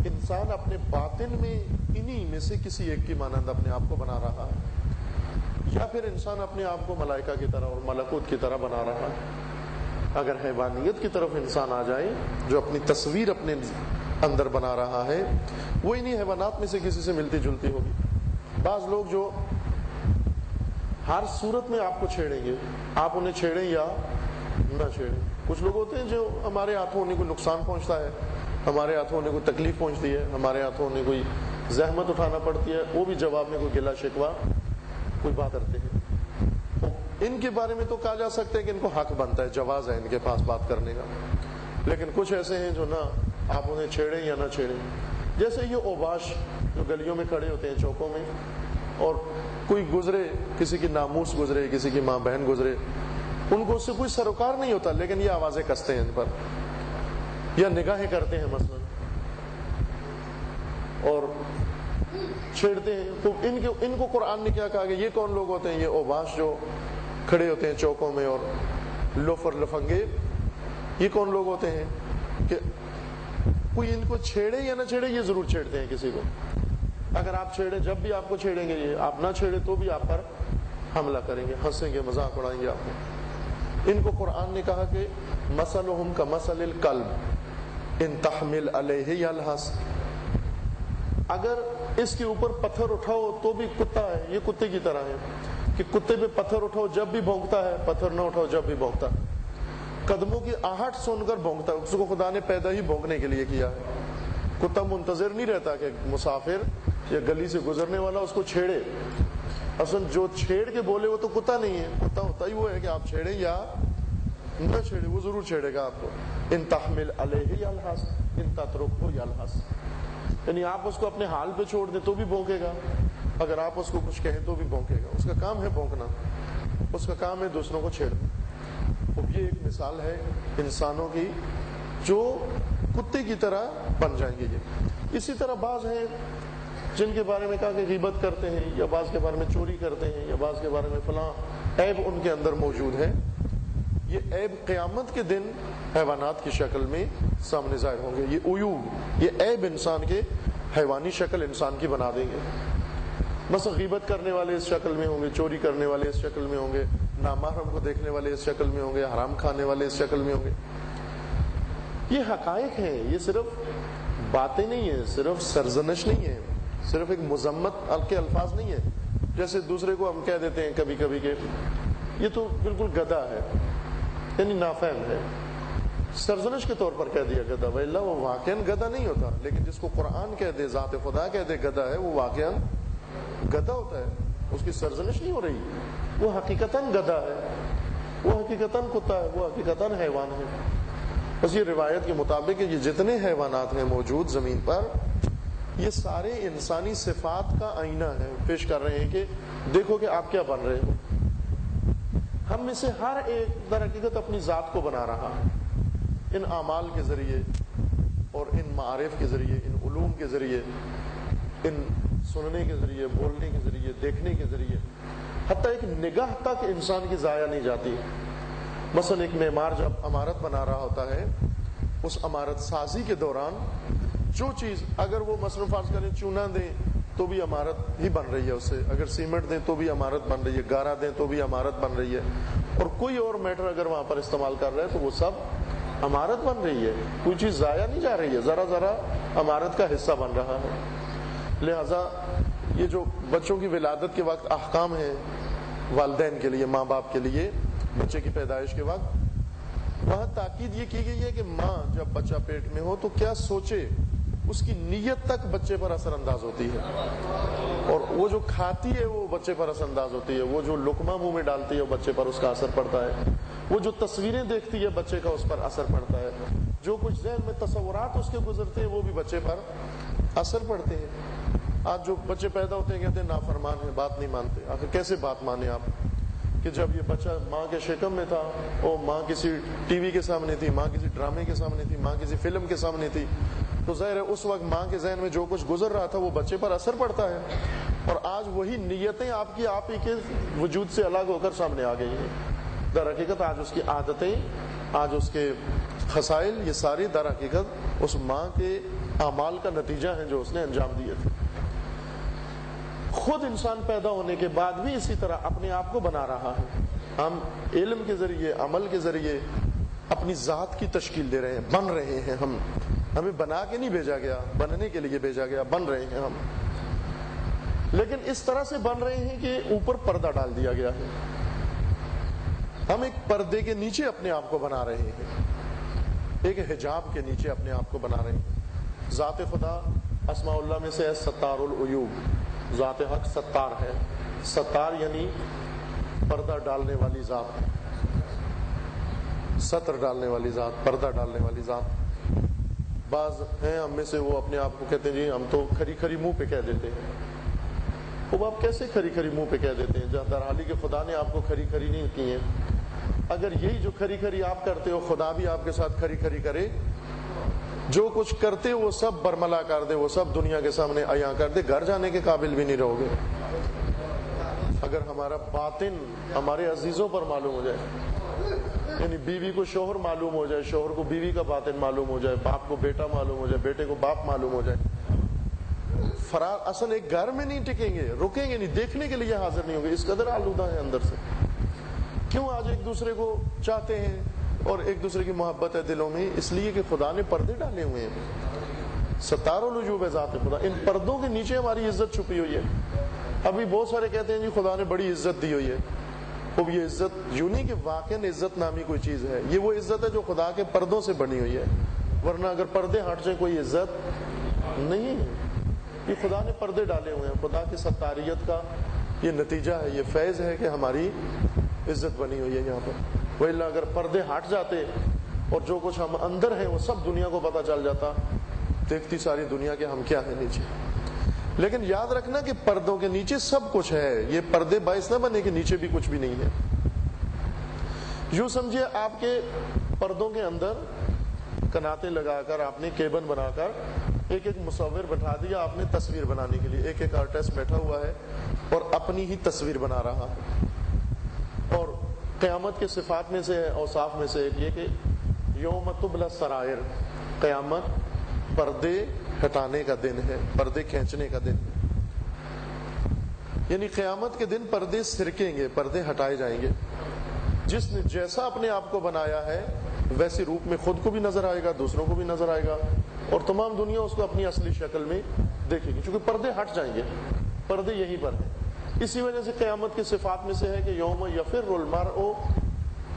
انسان اپنے باطن میں انہی میں سے کسی ایک کی مانند اپنے آپ کو بنا رہا ہے، یا پھر انسان اپنے آپ کو ملائکہ کی طرح اور ملکوت کی طرح بنا رہا ہے۔ اگر حیوانیت کی طرف انسان آ جائے، جو اپنی تصویر اپنے اندر بنا رہا ہے، وہ انہی حیوانات میں سے کسی سے ملتی جلتی ہوگی۔ بعض لوگ جو ہر صورت میں آپ کو چھیڑیں گے، آپ انہیں چھیڑیں یا نہ چھیڑیں۔ کچھ لوگ ہوتے ہیں جو ہمارے ہاتھوں انہیں کوئی نقصان پہنچتا ہے، ہمارے ہاتھوں انہیں کوئی تکلیف پہنچتی ہے، ہمارے ہاتھوں انہیں کوئی زحمت اٹھانا پڑتی ہے، وہ بھی جواب میں کوئی گلہ شکوہ کوئی بات کرتے ہیں۔ ان کے بارے میں تو کہا جا سکتا ہے کہ ان کو حق بنتا ہے، جواز ہے ان کے پاس بات کرنے کا، لیکن کچھ ایسے ہیں جو نہ، آپ انہیں چھیڑیں یا نہ چھیڑیں۔ جیسے یہ اوباش جو گلیوں میں کھڑے ہوتے ہیں چوکوں میں، اور کوئی گزرے، کسی کی ناموس گزرے، کسی کی ماں بہن گزرے، ان کو اس سے کوئی سروکار نہیں ہوتا، لیکن یہ آوازیں کستے ہیں ان پر، یا نگاہیں کرتے ہیں مثلا اور چھیڑتے ہیں۔ تو ان کو قرآن نے کیا کہا کہ یہ کون لوگ ہوتے ہیں؟ یہ اوباش جو کھڑے ہوتے ہیں چوکوں میں اور لوفر لفنگے، یہ کون لوگ ہوتے ہیں کہ کوئی ان کو چھیڑے یا نہ چھیڑے، یہ ضرور چھیڑتے ہیں کسی کو۔ اگر آپ چھیڑیں، جب بھی آپ کو چھیڑیں گے، یہ آپ نہ چھیڑے تو بھی آپ پر حملہ کریں گے، ہنسیں گے، مذاق اڑائیں گے آپ کو۔ ان کو قرآن نے کہا کہ مثلہم کمثل الکلب ان تحمل علیہ یلہث، اگر اس کے اوپر پتھر اٹھاؤ تو بھی کتا ہے، یہ کتے کی طرح ہے، کہ کتے پہ پتھر اٹھاؤ جب بھی بھونکتا ہے، پتھر نہ اٹھاؤ جب بھی بھونکتا ہے، قدموں کی آہٹ سن کر بھونکتا ہے، اس کو خدا نے پیدا ہی بھونکنے کے لیے کیا ہے۔ کتا منتظر نہیں رہتا کہ مسافر یا گلی سے گزرنے والا اس کو چھیڑے، اصل جو چھیڑ کے بولے وہ تو کتا نہیں ہے، کتا ہوتا ہی وہ ہے کہ آپ چھیڑیں یا نہ چھیڑیں، وہ ضرور چھیڑے گا آپ کو۔ ان تحمل علیہ یلہث ان تترکہ یلہث، یعنی آپ اس کو اپنے حال پہ چھوڑ دیں تو بھی بھونکے گا، اگر آپ اس کو کچھ کہیں تو بھی بھونکے گا، اس کا کام ہے بھونکنا، اس کا کام ہے دوسروں کو چھیڑنا۔ تو یہ ایک مثال ہے انسانوں کی جو کتے کی طرح بن جائیں گے۔ یہ اسی طرح بعض ہیں جن کے بارے میں کہا کہ غیبت کرتے ہیں، یا بعض کے بارے میں چوری کرتے ہیں، یا بعض کے بارے میں فلاں عیب ان کے اندر موجود ہے، یہ عیب قیامت کے دن حیوانات کی شکل میں سامنے ظاہر ہوں گے. یہ عیوب، یہ عیب انسان کے حیوانی شکل انسان کی بنا دیں گے. مثلا غیبت کرنے والے اس شکل میں ہوں گے، چوری کرنے والے اس شکل میں ہوں گے، نامحرم کو دیکھنے والے اس شکل میں ہوں گے، حرام کھانے والے اس شکل میں ہوں گے. یہ حقائق ہیں، یہ صرف باتیں نہیں ہیں، صرف سرزنش نہیں ہے، صرف ایک مذمت کے الفاظ نہیں ہے. جیسے دوسرے کو ہم کہہ دیتے ہیں کبھی کبھی کہ یہ تو بالکل گدھا ہے، یعنی نافہم ہے، سرزنش کے طور پر کہہ دیا گدھا. وَإِلَّا وہ واقعاً گدھا نہیں ہوتا، لیکن جس کو قرآن کہہ دے، ذات خدا کہہ دے گدھا ہے، وہ واقعاً گدھا ہوتا ہے. اس کی سرزنش نہیں ہو رہی، وہ حقیقتاً گدھا ہے، وہ حقیقتاً کتا ہے، وہ حقیقتاً حیوان ہے. بس یہ روایت کے مطابق یہ جتنے حیوانات ہیں موجود زمین پر، یہ سارے انسانی صفات کا آئینہ ہے. پیش کر رہے ہیں کہ دیکھو کہ آپ کیا بن رہے ہو. ہم میں سے ہر ایک در حقیقت اپنی ذات کو بنا رہا ہے، ان اعمال کے ذریعے اور ان معارف کے ذریعے، ان علوم کے ذریعے، ان سننے کے ذریعے، بولنے کے ذریعے، دیکھنے کے ذریعے. حتیٰ ایک نگاہ تک انسان کی ضائع نہیں جاتی. مثلا ایک معمار جب عمارت بنا رہا ہوتا ہے، اس عمارت سازی کے دوران جو چیز، اگر وہ مثلا فرض کریں چونا دیں تو بھی عمارت ہی بن رہی ہے اس سے، اگر سیمنٹ دیں تو بھی عمارت بن رہی ہے، گارا دیں تو بھی عمارت بن رہی ہے، اور کوئی اور میٹر اگر وہاں پر استعمال کر رہے ہیں تو وہ سب عمارت بن رہی ہے. کوئی چیز ضائع نہیں جا رہی ہے، ذرا ذرا عمارت کا حصہ بن رہا ہے. لہذا یہ جو بچوں کی ولادت کے وقت احکام ہیں والدین کے لیے، ماں باپ کے لیے، بچے کی پیدائش کے وقت، وہاں تاکید یہ کی گئی ہے کہ ماں جب بچہ پیٹ میں ہو تو کیا سوچے، اس کی نیت تک بچے پر اثر انداز ہوتی ہے، اور وہ جو کھاتی ہے وہ بچے پر اثر انداز ہوتی ہے، وہ جو لقمہ منہ میں ڈالتی ہے وہ بچے پر اس کا اثر پڑتا ہے، وہ جو تصویریں دیکھتی ہے بچے کا اس پر اثر پڑتا ہے، جو کچھ ذہن میں تصورات اس کے گزرتے ہیں وہ بھی بچے پر اثر پڑتے ہیں. آج جو بچے پیدا ہوتے ہیں کہتے ہیں نافرمان ہیں، بات نہیں مانتے. آخر کیسے بات مانے آپ کہ جب یہ بچہ ماں کے شکم میں تھا، وہ ماں کسی ٹی وی کے سامنے تھی، ماں کسی ڈرامے کے سامنے تھی، ماں کسی فلم کے سامنے تھی، تو ظاہر ہے اس وقت ماں کے ذہن میں جو کچھ گزر رہا تھا وہ بچے پر اثر پڑتا ہے. اور آج وہی نیتیں آپ کی آپ ہی کے وجود سے الگ ہو کر سامنے آ گئی ہیں. در حقیقت آج اس کی عادتیں، آج اس کے خصائل، یہ ساری در حقیقت اس ماں کے اعمال کا نتیجہ ہیں جو اس نے انجام دیے تھے. خود انسان پیدا ہونے کے بعد بھی اسی طرح اپنے آپ کو بنا رہا ہے. ہم علم کے ذریعے، عمل کے ذریعے اپنی ذات کی تشکیل دے رہے ہیں، بن رہے ہیں. ہمیں بنا کے نہیں بھیجا گیا، بننے کے لیے بھیجا گیا، بن رہے ہیں ہم. لیکن اس طرح سے بن رہے ہیں کہ اوپر پردہ ڈال دیا گیا ہے. ہم ایک پردے کے نیچے اپنے آپ کو بنا رہے ہیں، ایک حجاب کے نیچے اپنے آپ کو بنا رہے ہیں. ذات خدا اسماء اللہ میں سے ہے ستار العیوب. ذات حق ستار ہے. ستار یعنی پردہ ڈالنے والی ذات، ستر ڈالنے والی ذات، پردہ ڈالنے والی ذات. بعض ہیں ہم میں سے وہ اپنے آپ کو کہتے ہیں جی ہم تو کھری کھری منہ پہ کہہ دیتے ہیں. وہ آپ کیسے کھری کھری منہ پہ کہہ دیتے ہیں، در حالی کہ خدا نے آپ کو کھری کھری نہیں کی ہے. اگر یہی جو کھری کھری آپ کرتے ہو خدا بھی آپ کے ساتھ کھری کھری کرے، جو کچھ کرتے وہ سب برملا کر دے، وہ سب دنیا کے سامنے عیاں کر دے، گھر جانے کے قابل بھی نہیں رہو گے. اگر ہمارا باطن ہمارے عزیزوں پر معلوم ہو جائے، یعنی بیوی کو شوہر معلوم ہو جائے، شوہر کو بیوی کا باطن معلوم ہو جائے، باپ کو بیٹا معلوم ہو جائے، بیٹے کو باپ معلوم ہو جائے، فرار اصل ایک گھر میں نہیں ٹکیں گے، رکیں گے نہیں، دیکھنے کے لیے حاضر نہیں ہوں گے. اس قدر آلودہ ہیں اندر سے. کیوں آج ایک دوسرے کو چاہتے ہیں اور ایک دوسرے کی محبت ہے دلوں میں؟ اس لیے کہ خدا نے پردے ڈالے ہوئے ہیں. ستار الوجوب ہے ذات خدا. ان پردوں کے نیچے ہماری عزت چھپی ہوئی ہے. ابھی بہت سارے کہتے ہیں جی خدا نے بڑی عزت دی ہوئی ہے. اب یہ عزت یوں نہیں کہ واقعاً عزت نامی کوئی چیز ہے، یہ وہ عزت ہے جو خدا کے پردوں سے بنی ہوئی ہے. ورنہ اگر پردے ہٹ جائیں کوئی عزت نہیں ہے. یہ خدا نے پردے ڈالے ہوئے ہیں. خدا کی ستاریت کا یہ نتیجہ ہے، یہ فیض ہے کہ ہماری عزت بنی ہوئی ہے یہاں پر. وإلا اگر پردے ہٹ جاتے اور جو کچھ ہم اندر ہیں وہ سب دنیا کو پتہ چل جاتا، دیکھتی ساری دنیا کے ہم کیا ہے نیچے. لیکن یاد رکھنا کہ پردوں کے نیچے سب کچھ ہے. یہ پردے باعث نہ بنے کہ نیچے بھی کچھ بھی نہیں ہے. یوں سمجھے آپ کے پردوں کے اندر کناتے لگا کر آپ نے کیبن بنا کر ایک ایک مصور بٹھا دیا آپ نے تصویر بنانے کے لیے. ایک ایک آرٹسٹ بیٹھا ہوا ہے اور اپنی ہی تصویر بنا رہا ہے. اور قیامت کے صفات میں سے ہے، اوصاف میں سے ایک یہ کہ یوم تبلی السرائر، قیامت پردے ہٹانے کا دن ہے، پردے کھینچنے کا دن ہے، یعنی قیامت کے دن پردے سرکیں گے، پردے ہٹائے جائیں گے. جس نے جیسا اپنے آپ کو بنایا ہے ویسے روپ میں خود کو بھی نظر آئے گا، دوسروں کو بھی نظر آئے گا، اور تمام دنیا اس کو اپنی اصلی شکل میں دیکھے گی، چونکہ پردے ہٹ جائیں گے، پردے یہیں پر ہیں. اسی وجہ سے قیامت کی صفات میں سے ہے کہ یوم یفر المرء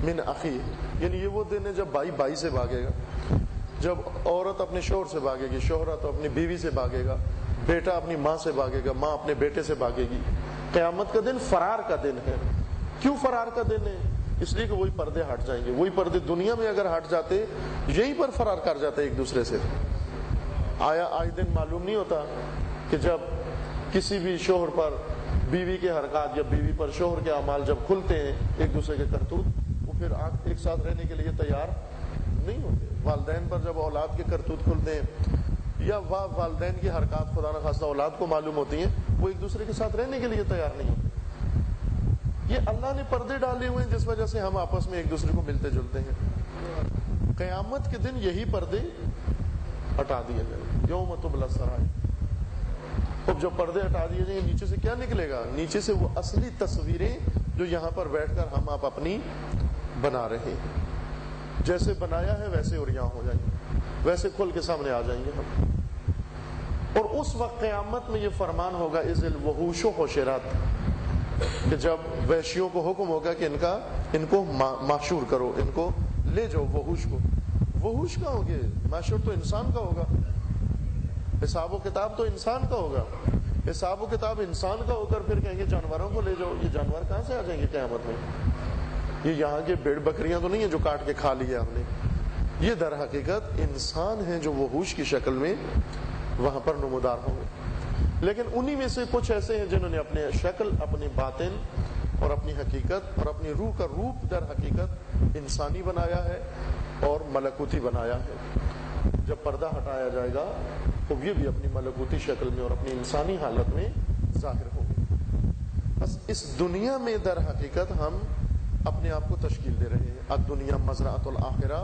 من اخیہ، یعنی یہ وہ دن ہے جب بھائی بھائی سے بھاگے گا، جب عورت اپنے شوہر سے بھاگے گی، شوہر تو اپنی بیوی سے بھاگے گا، بیٹا اپنی ماں سے بھاگے گا، ماں اپنے بیٹے سے بھاگے گی. قیامت کا دن فرار کا دن ہے. کیوں فرار کا دن ہے؟ اس لیے کہ وہی پردے ہٹ جائیں گے. وہی پردے دنیا میں اگر ہٹ جاتے، یہیں پر فرار کر جاتے ایک دوسرے سے. آئے دن معلوم نہیں ہوتا کہ جب کسی بھی شوہر پر بیوی کے حرکات یا بیوی پر شوہر کے اعمال جب کھلتے ہیں، ایک دوسرے کے کرتوت، وہ پھر ایک ساتھ رہنے کے لیے تیار نہیں ہوتے. والدین پر جب اولاد کے کرتوت کھلتے ہیں یا والدین کی حرکات خدا نخواستہ اولاد کو معلوم ہوتی ہیں، وہ ایک دوسرے کے ساتھ رہنے کے لیے تیار نہیں ہوتے. یہ اللہ نے پردے ڈالے ہوئے ہیں جس وجہ سے ہم آپس میں ایک دوسرے کو ملتے جلتے ہیں. قیامت کے دن یہی پردے ہٹا دیے جائیں گے. یوم تبلی السرائر. اب جب پردے ہٹا دیے جائیں گے، نیچے سے کیا نکلے گا؟ نیچے سے وہ اصلی تصویریں جو یہاں پر بیٹھ کر ہم آپ اپنی بنا رہے ہیں. جیسے بنایا ہے ویسے عریاں ہو جائیں گے، ویسے کھل کے سامنے آ جائیں گے ہم. اور اس وقت قیامت میں یہ فرمان ہوگا اذ الوحوش حشرت، کہ جب وحشیوں کو حکم ہوگا کہ ان کو محشور کرو، ان کو لے جاؤ وحوش کو. وحوش کا ہوں گے، محشور تو انسان کا ہوگا، حساب و کتاب تو انسان کا ہوگا. حساب و کتاب انسان کا ہو کر پھر کہیں گے جانوروں کو لے جاؤ. یہ جانور کہاں سے آ جائیں گے قیامت میں؟ یہ یہاں کے بھیڑ بکریاں تو نہیں ہیں جو کاٹ کے کھا لیا ہم نے. یہ در حقیقت انسان ہیں جو وحوش کی شکل میں وہاں پر نمودار ہوں گے. لیکن انہی میں سے کچھ ایسے ہیں جنہوں نے اپنے شکل، اپنی باطن اور اپنی حقیقت اور اپنی روح کا روپ در حقیقت انسانی بنایا ہے اور ملکوتی بنایا ہے. جب پردہ ہٹایا جائے گا تو یہ بھی اپنی ملکوتی شکل میں اور اپنی انسانی حالت میں ظاہر ہوگی. بس اس دنیا میں در حقیقت ہم اپنے آپ کو تشکیل دے رہے ہیں. الدنیا مزرعۃ الآخرہ،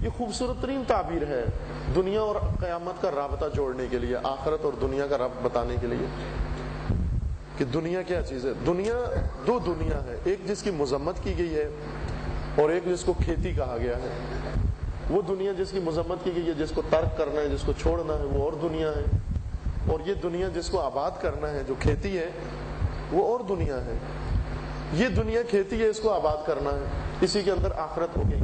یہ خوبصورت ترین تعبیر ہے دنیا اور قیامت کا رابطہ جوڑنے کے لیے، آخرت اور دنیا کا رابطہ بتانے کے لیے کہ دنیا کیا چیز ہے. دنیا دو دنیا ہے، ایک جس کی مذمت کی گئی ہے اور ایک جس کو کھیتی کہا گیا ہے. وہ دنیا جس کی مذمت کی گئی ہے، جس کو ترک کرنا ہے، جس کو چھوڑنا ہے، وہ اور دنیا ہے. اور یہ دنیا جس کو آباد کرنا ہے، جو کھیتی ہے، وہ اور دنیا ہے. یہ دنیا کھیتی ہے، اس کو آباد کرنا ہے، اسی کے اندر آخرت ہو گئی.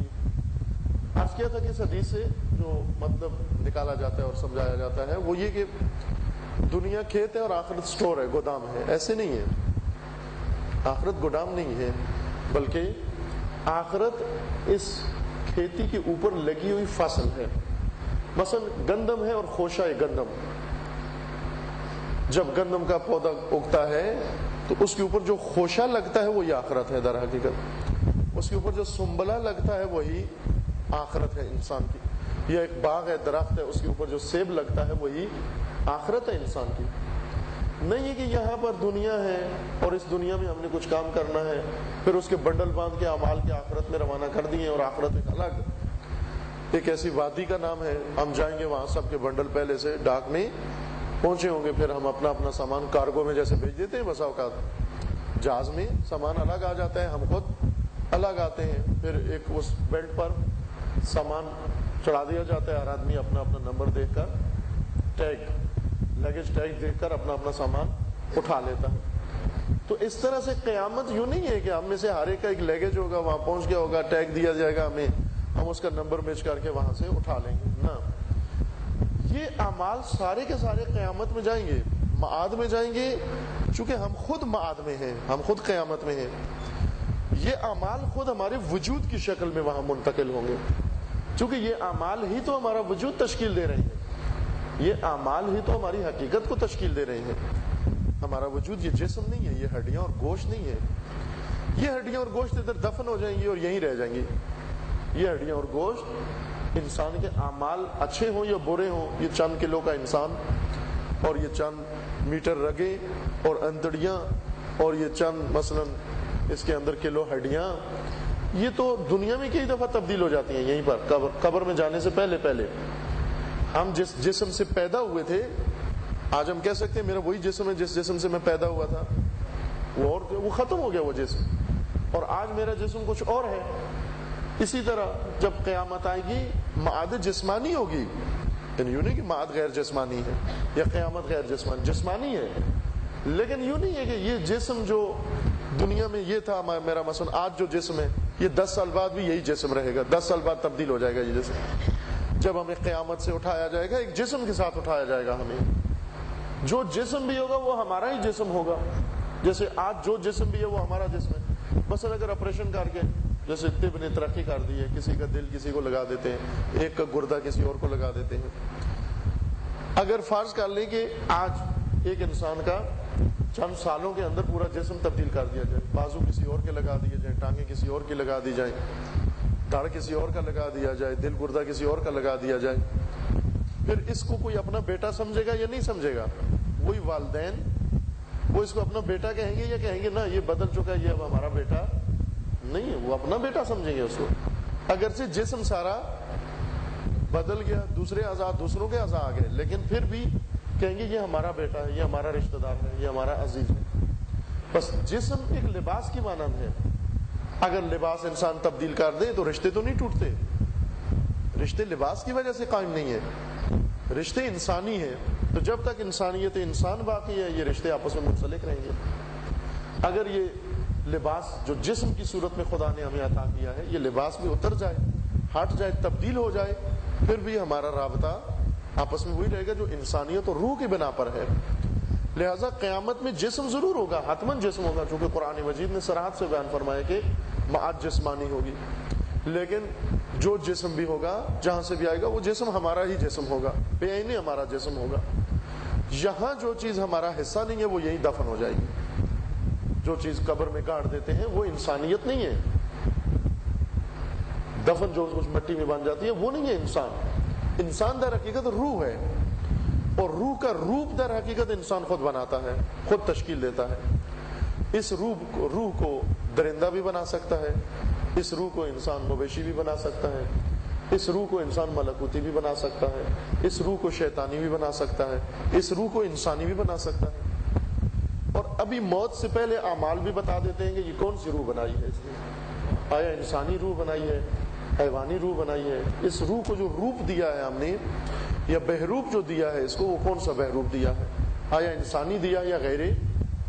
آج کیا تھا کہ اس حدیث سے جو مطلب نکالا جاتا ہے اور سمجھایا جاتا ہے وہ یہ کہ دنیا کھیت ہے اور آخرت سٹور ہے، گودام ہے. ایسے نہیں ہے. آخرت گودام نہیں ہے، بلکہ آخرت اس کھیتی کے اوپر لگی ہوئی فصل ہے. مثلا گندم ہے اور خوشہ ہے گندم. جب گندم کا پودا اگتا ہے تو اس کے اوپر جو خوشہ لگتا ہے وہی آخرت ہے در حقیقت. اس کے اوپر جو سنبلہ لگتا ہے وہی آخرت ہے انسان کی. یا ایک باغ ہے، درخت ہے، اس کے اوپر جو سیب لگتا ہے وہی آخرت ہے انسان کی. نہیں ہے کہ یہاں پر دنیا ہے اور اس دنیا میں ہم نے کچھ کام کرنا ہے، پھر اس کے بنڈل باندھ کے اعمال کے آخرت میں روانہ کر دیے اور آخرت ایک الگ ایک ایسی وادی کا نام ہے. ہم جائیں گے وہاں، سب کے بنڈل پہلے سے ڈاک میں پہنچے ہوں گے، پھر ہم اپنا اپنا سامان کارگو میں جیسے بھیج دیتے ہیں، بسا اوقات جہاز میں سامان الگ آ جاتا ہے، ہم خود الگ آتے ہیں. پھر ایک اس بیلٹ پر سامان چڑھا دیا جاتا ہے، ہر آدمی اپنا اپنا نمبر دیکھ کر، ٹیگ، لگیج ٹیگ دیکھ کر اپنا اپنا سامان اٹھا لیتا ہے. تو اس طرح سے قیامت یوں نہیں ہے کہ ہم میں سے ہر ایک کا ایک لیگیج ہوگا، وہاں پہنچ گیا ہوگا، ٹیگ دیا جائے گا ہمیں، ہم اس کا نمبر میچ کر کے وہاں سے اٹھا لیں گے. نہ، یہ اعمال سارے کے سارے قیامت میں جائیں گے، معاد میں جائیں گے. چونکہ ہم خود معاد میں ہیں، ہم خود قیامت میں ہیں. یہ اعمال خود ہمارے وجود کی شکل میں وہاں منتقل ہوں گے، چونکہ یہ اعمال ہی تو ہمارا وجود تشکیل دے رہے ہیں. یہ اعمال ہی تو ہماری حقیقت کو تشکیل دے رہے ہیں. ہمارا وجود یہ جسم نہیں ہے، یہ ہڈیاں اور گوشت نہیں ہے. یہ ہڈیاں اور گوشت ادھر دفن ہو جائیں گی اور یہیں رہ جائیں گی. یہ ہڈیاں اور گوشت انسان کے اعمال اچھے ہوں یا برے ہوں، یہ چند کلو کا انسان اور یہ چند میٹر رگیں اور انتڑیاں اور یہ چند مثلا اس کے اندر کلو ہڈیاں، یہ تو دنیا میں کئی دفعہ تبدیل ہو جاتی ہیں یہیں پر قبر میں جانے سے پہلے ہم جس جسم سے پیدا ہوئے تھے آج ہم کہہ سکتے ہیں میرا وہی جسم ہے جس جسم سے میں پیدا ہوا تھا، وہ ختم ہو گیا وہ جسم، اور آج میرا جسم کچھ اور ہے۔ اسی طرح جب قیامت آئے گی معاد جسمانی ہوگی، یعنی یوں نہیں کہ معاد غیر جسمانی ہے یا قیامت غیر جسمانی ہے، لیکن یوں نہیں ہے کہ یہ جسم جو دنیا میں یہ تھا میرا مثلا آج جو جسم ہے یہ 10 سال بعد بھی یہی جسم رہے گا، 10 سال بعد تبدیل ہو جائے گا یہ جسم۔ جب ہمیں قیامت سے اٹھایا جائے گا ایک جسم کے ساتھ اٹھایا جائے گا ہمیں، جو جسم بھی ہوگا وہ ہمارا ہی جسم ہوگا، جیسے آج جو جسم بھی ہے وہ ہمارا جسم ہے۔ مثلا اگر آپریشن کر کے جیسے طب نے ترقی کر دی ہے، کسی کا دل کسی کو لگا دیتے ہیں، ایک کا گردہ کسی اور کو لگا دیتے ہیں، اگر فرض کر لیں کہ آج ایک انسان کا چند سالوں کے اندر پورا جسم تبدیل کر دیا جائے، بازو کسی اور کے لگا دیے جائیں، ٹانگیں کسی اور کی لگا دی جائیں، دھڑ کسی اور کا لگا دیا جائے، دل گردہ کسی اور کا لگا دیا جائے، پھر اس کو کوئی اپنا بیٹا سمجھے گا یا نہیں سمجھے گا؟ وہی والدین وہ اس کو اپنا بیٹا کہیں گے یا کہیں گے نا یہ بدل چکا ہے، یہ اب ہمارا بیٹا نہیں ہے، وہ اپنا بیٹا سمجھیں گے اس کو، اگرچہ جسم سارا بدل گیا، دوسرے اعضاء دوسروں کے اعضاء آ گئے، لیکن پھر بھی کہیں گے یہ ہمارا بیٹا ہے، یہ ہمارا رشتہ دار ہے، یہ ہمارا عزیز ہے۔ بس جسم ایک لباس کی مانند ہے، اگر لباس انسان تبدیل کر دے تو رشتے تو نہیں ٹوٹتے، رشتے لباس کی وجہ سے قائم نہیں ہے، رشتے انسانی ہیں، تو جب تک انسانیت انسان باقی ہے یہ رشتے آپس میں منسلک رہیں گے۔ اگر یہ لباس جو جسم کی صورت میں خدا نے ہمیں عطا کیا ہے یہ لباس بھی اتر جائے، ہٹ جائے، تبدیل ہو جائے، پھر بھی ہمارا رابطہ آپس میں وہی رہے گا جو انسانیت اور روح کی بنا پر ہے۔ لہذا قیامت میں جسم ضرور ہوگا، حتماً جسم ہوگا، چونکہ قرآن مجید نے صراحت سے بیان فرمایا کہ معاد جسمانی ہوگی، لیکن جو جسم بھی ہوگا جہاں سے بھی آئے گا وہ جسم ہمارا ہی جسم ہوگا، بے عینی ہمارا جسم ہوگا۔ یہاں جو چیز ہمارا حصہ نہیں ہے وہ یہیں دفن ہو جائے گی، جو چیز قبر میں گاڑ دیتے ہیں وہ انسانیت نہیں ہے، دفن جو کچھ مٹی میں بن جاتی ہے وہ نہیں ہے انسان۔ انسان در حقیقت روح ہے، اور روح کا روپ در حقیقت انسان خود بناتا ہے، خود تشکیل دیتا ہے۔ اس روح کو درندہ بھی بنا سکتا ہے، اس روح کو انسان مویشی بھی بنا سکتا ہے، اس روح کو انسان ملکوتی بھی بنا سکتا ہے، اس روح کو شیطانی بھی بنا سکتا ہے، اس روح کو انسانی بھی بنا سکتا ہے۔ اور ابھی موت سے پہلے اعمال بھی بتا دیتے ہیں کہ یہ کون سی روح بنائی ہے اس نے، آیا انسانی روح بنائی ہے، حیوانی روح بنائی ہے، اس روح کو جو روپ دیا ہے ہم نے یا بہروپ جو دیا ہے اس کو وہ کون سا بہروپ دیا ہے، آیا انسانی دیا یا غیر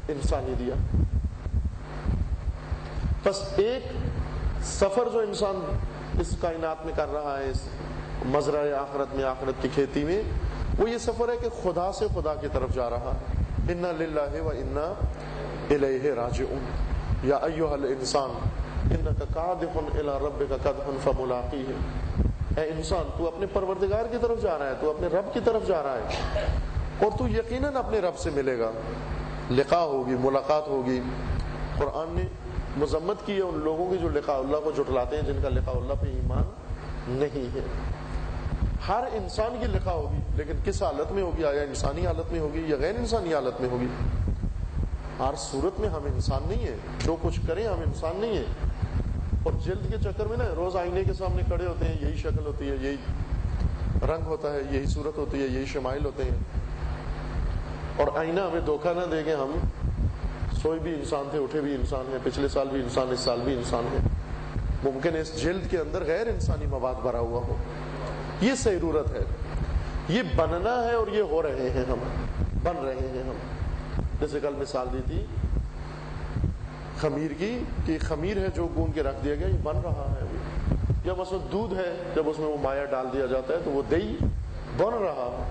انسانی دیا۔ بس ایک سفر جو انسان اس کائنات میں کر رہا ہے، اس مزرعہ آخرت میں، آخرت کی کھیتی میں، وہ یہ سفر ہے کہ خدا سے خدا کی طرف جا رہا ہے۔ انا للہ و انا الیہ راجعون، یا ایھا الانسان انک کادح الی ربک کدحا فملاقیہ، اے انسان تو اپنے پروردگار کی طرف جا رہا ہے، تو اپنے رب کی طرف جا رہا ہے، اور تو یقیناً اپنے رب سے ملے گا، لقاء ہوگی، ملاقات ہوگی۔ قرآن نے مذمت کی ہے ان لوگوں کی جو لقاء اللہ کو جھٹلاتے ہیں، جن کا لقاء اللہ پہ ایمان نہیں ہے۔ ہر انسان کی لقاء ہوگی، لیکن کس حالت میں ہوگی، آیا انسانی حالت میں ہوگی یا غیر انسانی حالت میں ہوگی؟ ہر صورت میں ہم انسان نہیں ہیں، جو کچھ کریں ہم انسان نہیں ہیں۔ اور جلد کے چکر میں نا روز آئینے کے سامنے کھڑے ہوتے ہیں، یہی شکل ہوتی ہے، یہی رنگ ہوتا ہے، یہی صورت ہوتی ہے، یہی شمائل ہوتے ہیں، اور آئینہ ہمیں دھوکہ نہ دے گے، ہم سوئے بھی انسان تھے، اٹھے بھی انسان ہیں، پچھلے سال بھی انسان، اس سال بھی انسان ہے۔ ممکن ہے اس جلد کے اندر غیر انسانی مواد بھرا ہوا ہو۔ یہ سیرورت ہے، یہ بننا ہے، اور یہ ہو رہے ہیں، ہم بن رہے ہیں ہم۔ جیسے کل مثال دی تھی خمیر کی، کہ خمیر ہے جو گون کے رکھ دیا گیا، یہ بن رہا ہے ابھی۔ یا مثلا دودھ ہے، جب اس میں وہ مایا ڈال دیا جاتا ہے تو وہ دہی بن رہا ہے۔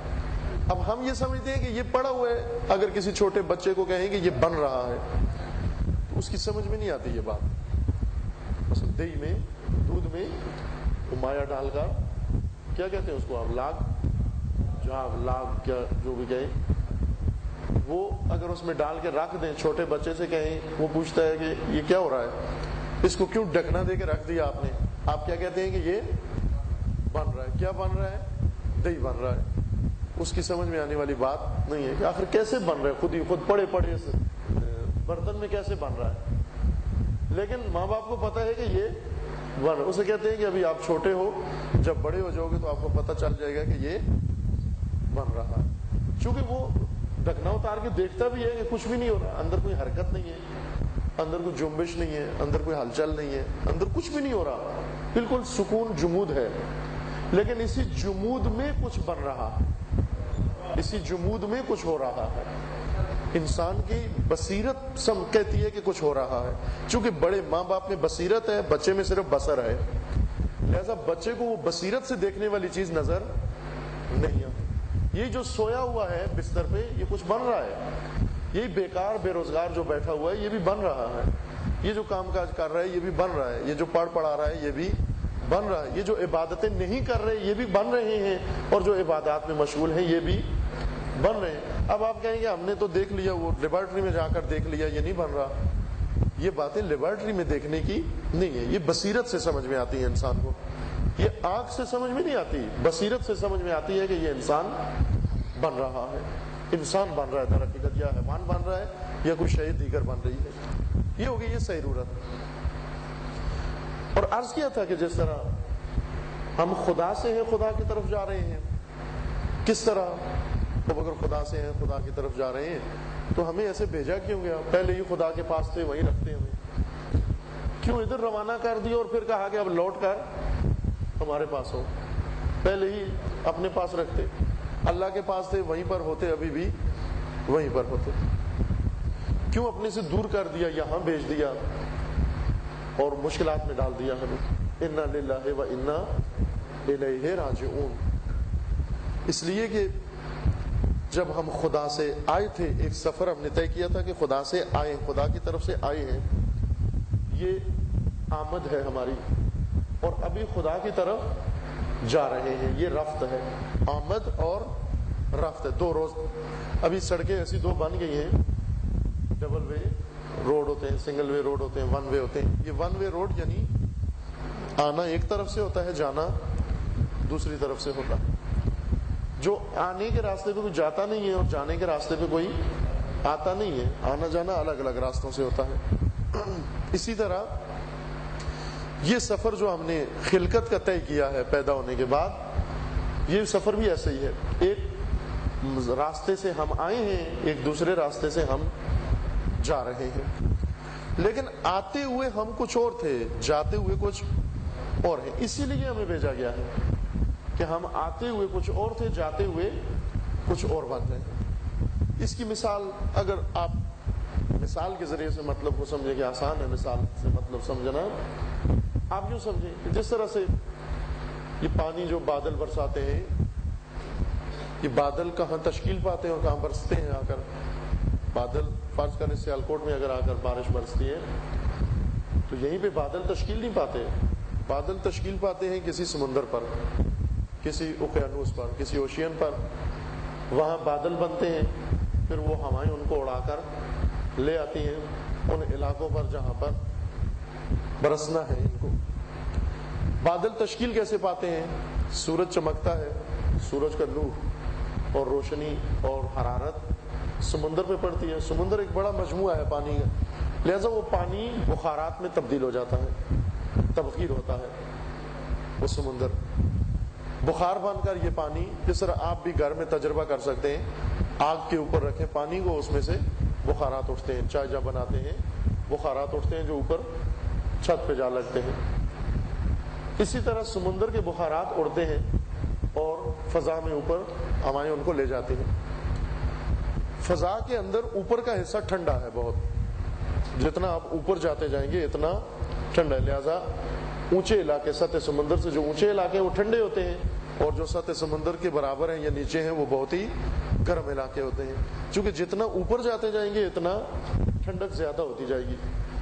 اب ہم یہ سمجھتے ہیں کہ یہ پڑا ہوا ہے، اگر کسی چھوٹے بچے کو کہیں کہ یہ بن رہا ہے تو اس کی سمجھ میں نہیں آتی یہ بات۔ مثلا دہی میں، دودھ میں وہ مایا ڈال کر، کیا کہتے ہیں اس کو، لاگ کیا جو بھی کہیں، وہ اگر اس میں ڈال کے رکھ دیں، چھوٹے بچے سے کہیں، وہ پوچھتا ہے کہ یہ کیا ہو رہا ہے، اس کو کیوں ڈھکنا دے کے رکھ دیا آپ نے؟ آپ کیا کہتے ہیں کہ یہ بن رہا ہے۔ کیا بن رہا ہے؟ دہی بن رہا ہے۔ اس کی سمجھ میں آنے والی بات نہیں ہے کہ آخر کیسے بن رہا ہے، خود پڑے اس برتن میں کیسے بن رہا ہے۔ لیکن ماں باپ کو پتہ ہے کہ یہ بن، اسے کہتے ہیں کہ ابھی آپ چھوٹے ہو، جب بڑے ہو جاؤ گے تو آپ کو پتہ چل جائے گا کہ یہ بن رہا ہے. چونکہ وہ ڈھکنا اتار کے دیکھتا بھی ہے کہ کچھ بھی نہیں ہو رہا، اندر کوئی حرکت نہیں ہے، اندر کوئی جنبش نہیں ہے، اندر کوئی ہلچل نہیں ہے، اندر کچھ بھی نہیں ہو رہا، بالکل سکون جمود ہے. لیکن اسی جمود میں کچھ بن رہا ہے، اسی جمود میں کچھ ہو رہا ہے. انسان کی بصیرت سب کہتی ہے کہ کچھ ہو رہا ہے. چونکہ بڑے ماں باپ میں بصیرت ہے، بچے میں صرف بصر ہے، لہذا بچے کو وہ بصیرت سے دیکھنے والی چیز نظر نہیں آتی. یہ جو سویا ہوا ہے بستر پہ یہ کچھ بن رہا ہے، یہی بیکار بے روزگار جو بیٹھا ہوا ہے یہ بھی بن رہا ہے، یہ جو کام کاج کر رہا ہے یہ بھی بن رہا ہے، یہ جو پڑھا رہا ہے یہ بھی بن رہا ہے، یہ جو عبادتیں نہیں کر رہے یہ بھی بن رہے ہیں، اور جو عبادات میں مشغول ہیں یہ بھی بن رہے ہیں. اب آپ کہیں گے ہم نے تو دیکھ لیا، وہ لیبارٹری میں جا کر دیکھ لیا، یہ نہیں بن رہا. یہ باتیں لیبارٹری میں دیکھنے کی نہیں ہے، یہ بصیرت سے سمجھ میں آتی ہے انسان کو. یہ آنکھ سے سمجھ میں نہیں آتی، بصیرت سے سمجھ میں آتی ہے کہ یہ انسان بن رہا ہے، انسان بن رہا ہے در حقیقت، یا حیوان بن رہا ہے یا کوئی شے دیگر بن رہی ہے. یہ ہوگی یہ سیرورت. اور عرض کیا تھا کہ جس طرح ہم خدا سے ہیں خدا کی طرف جا رہے ہیں، کس طرح؟ تو اگر خدا سے ہیں خدا کی طرف جا رہے ہیں تو ہمیں ایسے بھیجا کیوں گیا؟ پہلے ہی خدا کے پاس تھے وہیں رکھتے ہمیں، کیوں ادھر روانہ کر دیا اور پھر کہا کہ اب لوٹ کر ہمارے پاس ہو؟ پہلے ہی اپنے پاس رکھتے، اللہ کے پاس تھے وہیں پر ہوتے، ابھی بھی وہیں پر ہوتے. کیوں اپنے سے دور کر دیا، یہاں بھیج دیا اور مشکلات میں ڈال دیا ہمیں؟ انا للہ و انا الیہ راجعون. اس لیے کہ جب ہم خدا سے آئے تھے، ایک سفر ہم نے طے کیا تھا کہ خدا سے آئے، خدا کی طرف سے آئے ہیں، یہ آمد ہے ہماری، اور ابھی خدا کی طرف جا رہے ہیں، یہ رفت ہے. آمد اور رفت ہے، دو روز. ابھی سڑکیں ایسی دو بن گئی ہیں، ڈبل وے روڈ ہوتے ہیں، سنگل وے روڈ ہوتے ہیں، ون وے ہوتے ہیں. یہ ون وے روڈ یعنی آنا ایک طرف سے ہوتا ہے، جانا دوسری طرف سے ہوتا ہے. جو آنے کے راستے پہ کوئی جاتا نہیں ہے اور جانے کے راستے پہ کوئی آتا نہیں ہے، آنا جانا الگ الگ راستوں سے ہوتا ہے. اسی طرح یہ سفر جو ہم نے خلقت کا طے کیا ہے پیدا ہونے کے بعد، یہ سفر بھی ایسا ہی ہے. ایک راستے سے ہم آئے ہیں، ایک دوسرے راستے سے ہم جا رہے ہیں. لیکن آتے ہوئے ہم کچھ اور تھے، جاتے ہوئے کچھ اور ہیں. اسی لیے ہمیں بھیجا گیا ہے کہ ہم آتے ہوئے کچھ اور تھے، جاتے ہوئے کچھ اور بن رہے ہیں. اس کی مثال اگر آپ مثال کے ذریعے سے مطلب کو سمجھیں کہ آسان ہے مثال سے مطلب سمجھنا، آپ یوں سمجھیں کہ جس طرح سے یہ پانی جو بادل برساتے ہیں، یہ بادل کہاں تشکیل پاتے ہیں اور کہاں برستے ہیں؟ آ کر بادل فرض کریں سیالکوٹ میں اگر آ کر بارش برستی ہے تو یہیں پہ بادل تشکیل نہیں پاتے. بادل تشکیل پاتے ہیں کسی سمندر پر، کسی اوقیانوس پر، کسی اوشین پر، وہاں بادل بنتے ہیں، پھر وہ ہوائیں ان کو اڑا کر لے آتی ہیں ان علاقوں پر جہاں پر برسنا ہے ان کو. بادل تشکیل کیسے پاتے ہیں؟ سورج چمکتا ہے، سورج کا نور اور روشنی اور حرارت سمندر پہ پڑتی ہے. سمندر ایک بڑا مجموعہ ہے پانی کا، لہذا وہ پانی بخارات میں تبدیل ہو جاتا ہے، تبخیر ہوتا ہے وہ سمندر بخار بن کر. یہ پانی جس طرح آپ بھی گھر میں تجربہ کر سکتے ہیں، آگ کے اوپر رکھیں پانی کو، اس میں سے بخارات اٹھتے ہیں. چائے جب بناتے ہیں بخارات اٹھتے ہیں جو اوپر چھت پہ جا لگتے ہیں. اسی طرح سمندر کے بخارات اڑتے ہیں اور فضا میں اوپر ہوائیں ان کو لے جاتی ہیں. فضا کے اندر اوپر کا حصہ ٹھنڈا ہے بہت، جتنا آپ اوپر جاتے جائیں گے اتنا ٹھنڈا ہے. لہذا اونچے علاقے سطح سمندر سے جو اونچے علاقے ہیں وہ ٹھنڈے ہوتے ہیں، اور جو سطح سمندر کے برابر ہیں یا نیچے ہیں وہ بہت ہی گرم علاقے ہوتے ہیں. چونکہ جتنا اوپر جاتے جائیں گے اتنا ٹھنڈک زیادہ ہوتی جائے گی.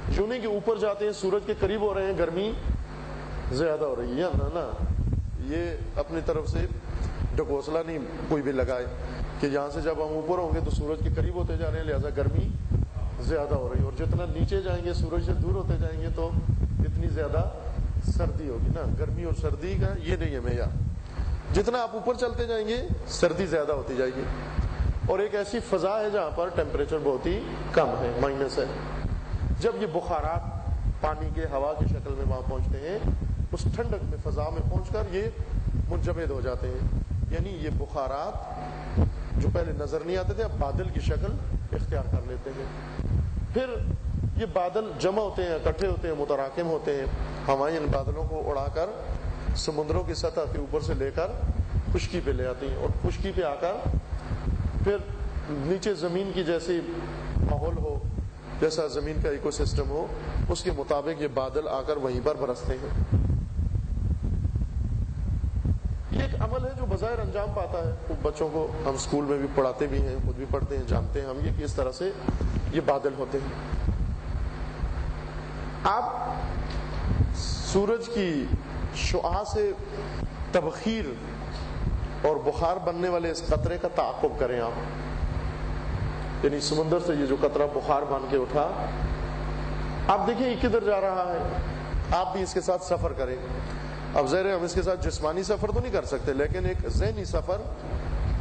یوں نہیں کہ اوپر جاتے ہیں سورج کے قریب ہو رہے ہیں گرمی زیادہ ہو رہی ہے، نا یہ اپنی طرف سے ڈھکوسلا نہیں کوئی بھی لگائے کہ یہاں سے جب ہم اوپر ہوں گے تو سورج کے قریب ہوتے جا رہے ہیں لہذا گرمی زیادہ ہو رہی ہے، اور جتنا نیچے جائیں گے سورج سے دور ہوتے جائیں گے تو اتنی زیادہ سردی ہوگی. نا گرمی اور سردی کا یہ نہیں ہے معیار، جتنا آپ اوپر چلتے جائیں گے سردی زیادہ ہوتی جائے گی. اور ایک ایسی فضا ہے جہاں پر ٹیمپریچر بہت ہی کم ہے، مائنس ہے. جب یہ بخارات پانی کے ہوا کی شکل میں وہاں پہنچتے ہیں، اس ٹھنڈک میں فضا میں پہنچ کر یہ منجمد ہو جاتے ہیں. یعنی یہ بخارات جو پہلے نظر نہیں آتے تھے اب بادل کی شکل اختیار کر لیتے ہیں. پھر یہ بادل جمع ہوتے ہیں، اکٹھے ہوتے ہیں، متراکم ہوتے ہیں. ہوائیں ان بادلوں کو اڑا کر سمندروں کی سطح کے اوپر سے لے کر خشکی پہ لے آتی ہیں، اور خشکی پہ آ کر پھر نیچے زمین کی جیسی ماحول ہو، جیسا زمین کا ایکو سسٹم ہو، اس کے مطابق یہ بادل آ کر وہیں پر برستے ہیں. یہ ایک عمل ہے جو بظاہر انجام پاتا ہے. بچوں کو ہم اسکول میں بھی پڑھاتے بھی ہیں، خود بھی پڑھتے ہیں، جانتے ہیں ہم یہ کہ اس طرح سے یہ بادل ہوتے ہیں. آپ سورج کی شعاع سے تبخیر اور بخار بننے والے اس قطرے کا تعاقب کریں آپ. یعنی سمندر سے یہ جو قطرہ بخار بن کے اٹھا، آپ دیکھیں یہ کدھر جا رہا ہے. آپ بھی اس کے ساتھ سفر کریں. اب ظاہر ہے ہم اس کے ساتھ جسمانی سفر تو نہیں کر سکتے، لیکن ایک ذہنی سفر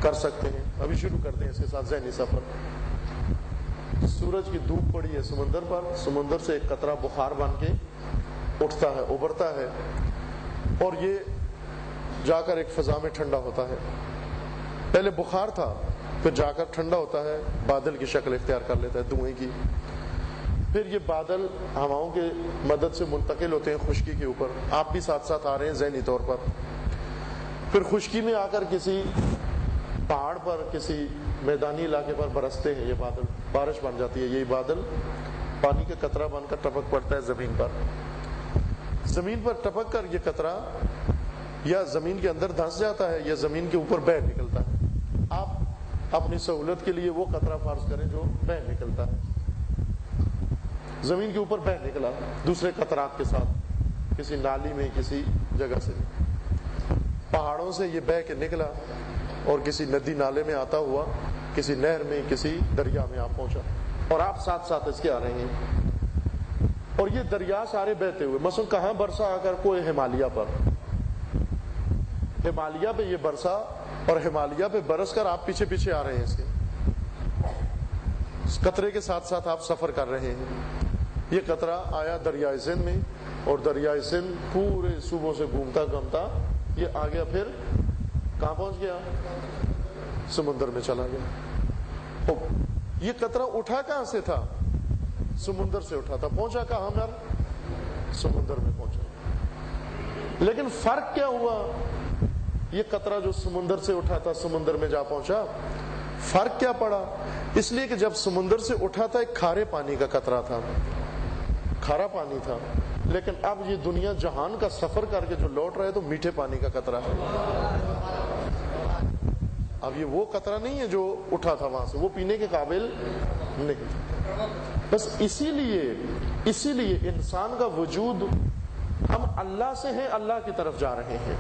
کر سکتے ہیں. ابھی شروع کرتے ہیں اس کے ساتھ ذہنی سفر. سورج کی دھوپ پڑی ہے سمندر پر، سمندر سے ایک قطرہ بخار بن کے اٹھتا ہے، ابھرتا ہے، اور یہ جا کر ایک فضا میں ٹھنڈا ہوتا ہے. پہلے بخار تھا، پھر جا کر ٹھنڈا ہوتا ہے، بادل کی شکل اختیار کر لیتا ہے دھوئیں کی. پھر یہ بادل ہواؤں کے مدد سے منتقل ہوتے ہیں خشکی کے اوپر. آپ بھی ساتھ ساتھ آ رہے ہیں ذہنی طور پر. پھر خشکی میں آ کر کسی پہاڑ پر، کسی میدانی علاقے پر برستے ہیں یہ بادل، بارش بن جاتی ہے. یہی بادل پانی کا قطرہ بن کر ٹپک پڑتا ہے زمین پر. زمین پر ٹپک کر یہ قطرہ یا زمین کے اندر دھنس جاتا ہے یا زمین کے اوپر بہہ نکلتا ہے. آپ اپنی سہولت کے لیے وہ قطرہ فرض کریں جو بہہ نکلتا ہے. زمین کے اوپر بہہ نکلا دوسرے قطرات کے ساتھ، کسی نالی میں، کسی جگہ سے، پہاڑوں سے یہ بہہ کے نکلا اور کسی ندی نالے میں آتا ہوا کسی نہر میں، کسی دریا میں آپ پہنچا، اور آپ ساتھ ساتھ اس کے آ رہے ہیں. اور یہ دریا سارے بہتے ہوئے مثلا کہاں برسا آ کر؟ کوئی ہمالیہ پر، ہمالیہ پہ یہ برسا، اور ہمالیہ پہ برس کر آپ پیچھے پیچھے آ رہے ہیں اس کے. اس قطرے کے ساتھ ساتھ آپ سفر کر رہے ہیں. یہ قطرہ آیا دریائے سندھ میں، اور دریائے سندھ پورے صوبوں سے گھومتا گھومتا یہ آ گیا، پھر کہاں پہنچ گیا؟ سمندر میں چلا گیا. یہ قطرہ اٹھا کہاں سے تھا؟ سمندر سے اٹھا تھا. پہنچا کہاں پر؟ سمندر میں پہنچا. لیکن فرق کیا ہوا؟ یہ قطرہ جو سمندر سے اٹھا تھا سمندر میں جا پہنچا، فرق کیا پڑا؟ اس لیے کہ جب سمندر سے اٹھا تھا ایک کھارے پانی کا قطرہ تھا، کھارا پانی تھا، لیکن اب یہ دنیا جہان کا سفر کر کے جو لوٹ رہے تو میٹھے پانی کا قطرہ ہے. اب یہ وہ قطرہ نہیں ہے جو اٹھا تھا وہاں سے، وہ پینے کے قابل نہیں. بس اسی لیے انسان کا وجود، ہم اللہ سے ہیں، اللہ کی طرف جا رہے ہیں.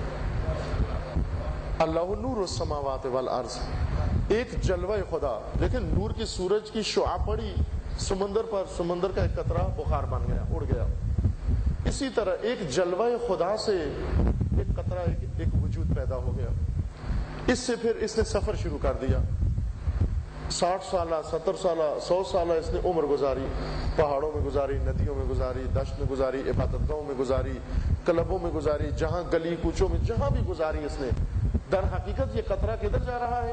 اللہ نور السماوات والارض، ایک جلوہ خدا. لیکن نور کی سورج کی شعاع پڑی سمندر پر، سمندر کا ایک قطرہ بخار بن گیا، اڑ گیا. اسی طرح ایک جلوہ خدا سے ایک قطرہ، ایک وجود پیدا ہو گیا. اس سے پھر اس نے سفر شروع کر دیا. 60 سالہ، 70 سالہ، 100 سالہ اس نے عمر گزاری. پہاڑوں میں گزاری، ندیوں میں گزاری، دشت میں گزاری، عبادت گاہوں میں گزاری، کلبوں میں گزاری، جہاں گلی کوچوں میں جہاں بھی گزاری اس نے. در حقیقت یہ قطرہ کدھر جا رہا ہے؟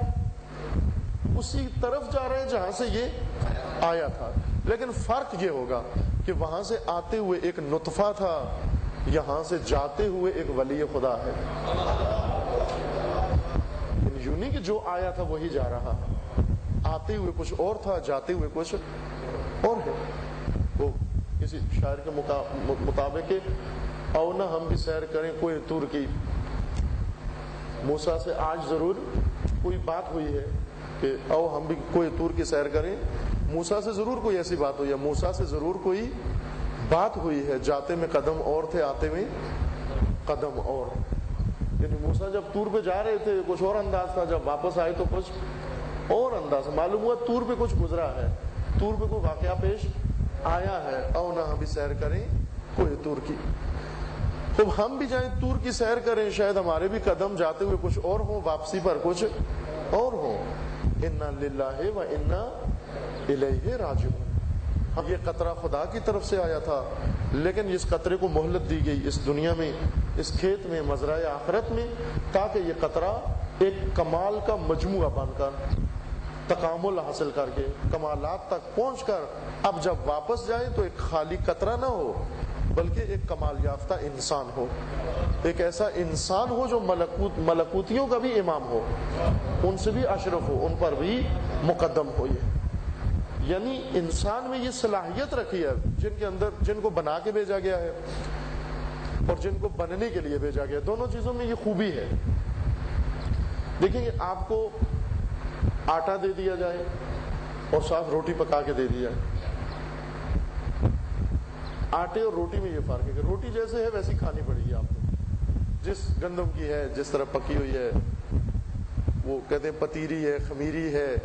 اسی طرف جا رہے ہیں جہاں سے یہ آیا تھا. لیکن فرق یہ ہوگا کہ وہاں سے آتے ہوئے ایک نطفہ تھا، یہاں سے جاتے ہوئے ایک ولی خدا ہے. یوں نہیں کہ جو آیا تھا وہی جا رہا، آتے ہوئے کچھ اور تھا، جاتے ہوئے کچھ اور ہے. وہ کسی شاعر کے مطابق کہ او نہ ہم بھی سیر کریں کوئی طور کی. موسیٰ سے آج ضرور کوئی بات ہوئی ہے کہ او ہم بھی کوئی طور کی سیر کریں. موسیٰ سے ضرور کوئی ایسی بات ہوئی ہے، موسیٰ سے ضرور کوئی بات ہوئی ہے. جاتے میں قدم اور تھے، آتے میں قدم اور. یعنی موسیٰ جب طور پہ جا رہے تھے کچھ اور انداز تھا، جب واپس آئے تو کچھ اور انداز. معلوم ہوا طور پہ کچھ گزرا ہے، طور پہ کوئی واقعہ پیش آیا ہے. او نہ ہم بھی سیر کریں کوئی طور کی. تو ہم بھی جائیں طور کی سیر کریں، شاید ہمارے بھی قدم جاتے ہوئے کچھ اور ہوں، واپسی پر کچھ اور ہوں. انا للہ و انا الیہ راجعون. یہ قطرہ خدا کی طرف سے آیا تھا، لیکن اس قطرے کو مہلت دی گئی اس دنیا میں، اس کھیت میں، مزرعہ آخرت میں، تاکہ یہ قطرہ ایک کمال کا مجموعہ بن کر، تکامل حاصل کر کے، کمالات تک پہنچ کر اب جب واپس جائے تو ایک خالی قطرہ نہ ہو، بلکہ ایک کمال یافتہ انسان ہو، ایک ایسا انسان ہو جو ملکوتیوں کا بھی امام ہو، ان سے بھی اشرف ہو، ان پر بھی مقدم ہو۔ یہ یعنی انسان میں یہ صلاحیت رکھی ہے جن کے اندر، جن کو بنا کے بھیجا گیا ہے اور جن کو بننے کے لیے بھیجا گیا ہے، دونوں چیزوں میں یہ خوبی ہے۔ دیکھیں کہ آپ کو آٹا دے دیا جائے اور ساتھ روٹی پکا کے دے دی جائے، آٹے اور روٹی میں یہ فرق ہے کہ روٹی جیسے ہے ویسی کھانی پڑے گی آپ کو، جس گندم کی ہے، جس طرح پکی ہوئی ہے، وہ کہتے ہیں پتیری ہے، خمیری ہے،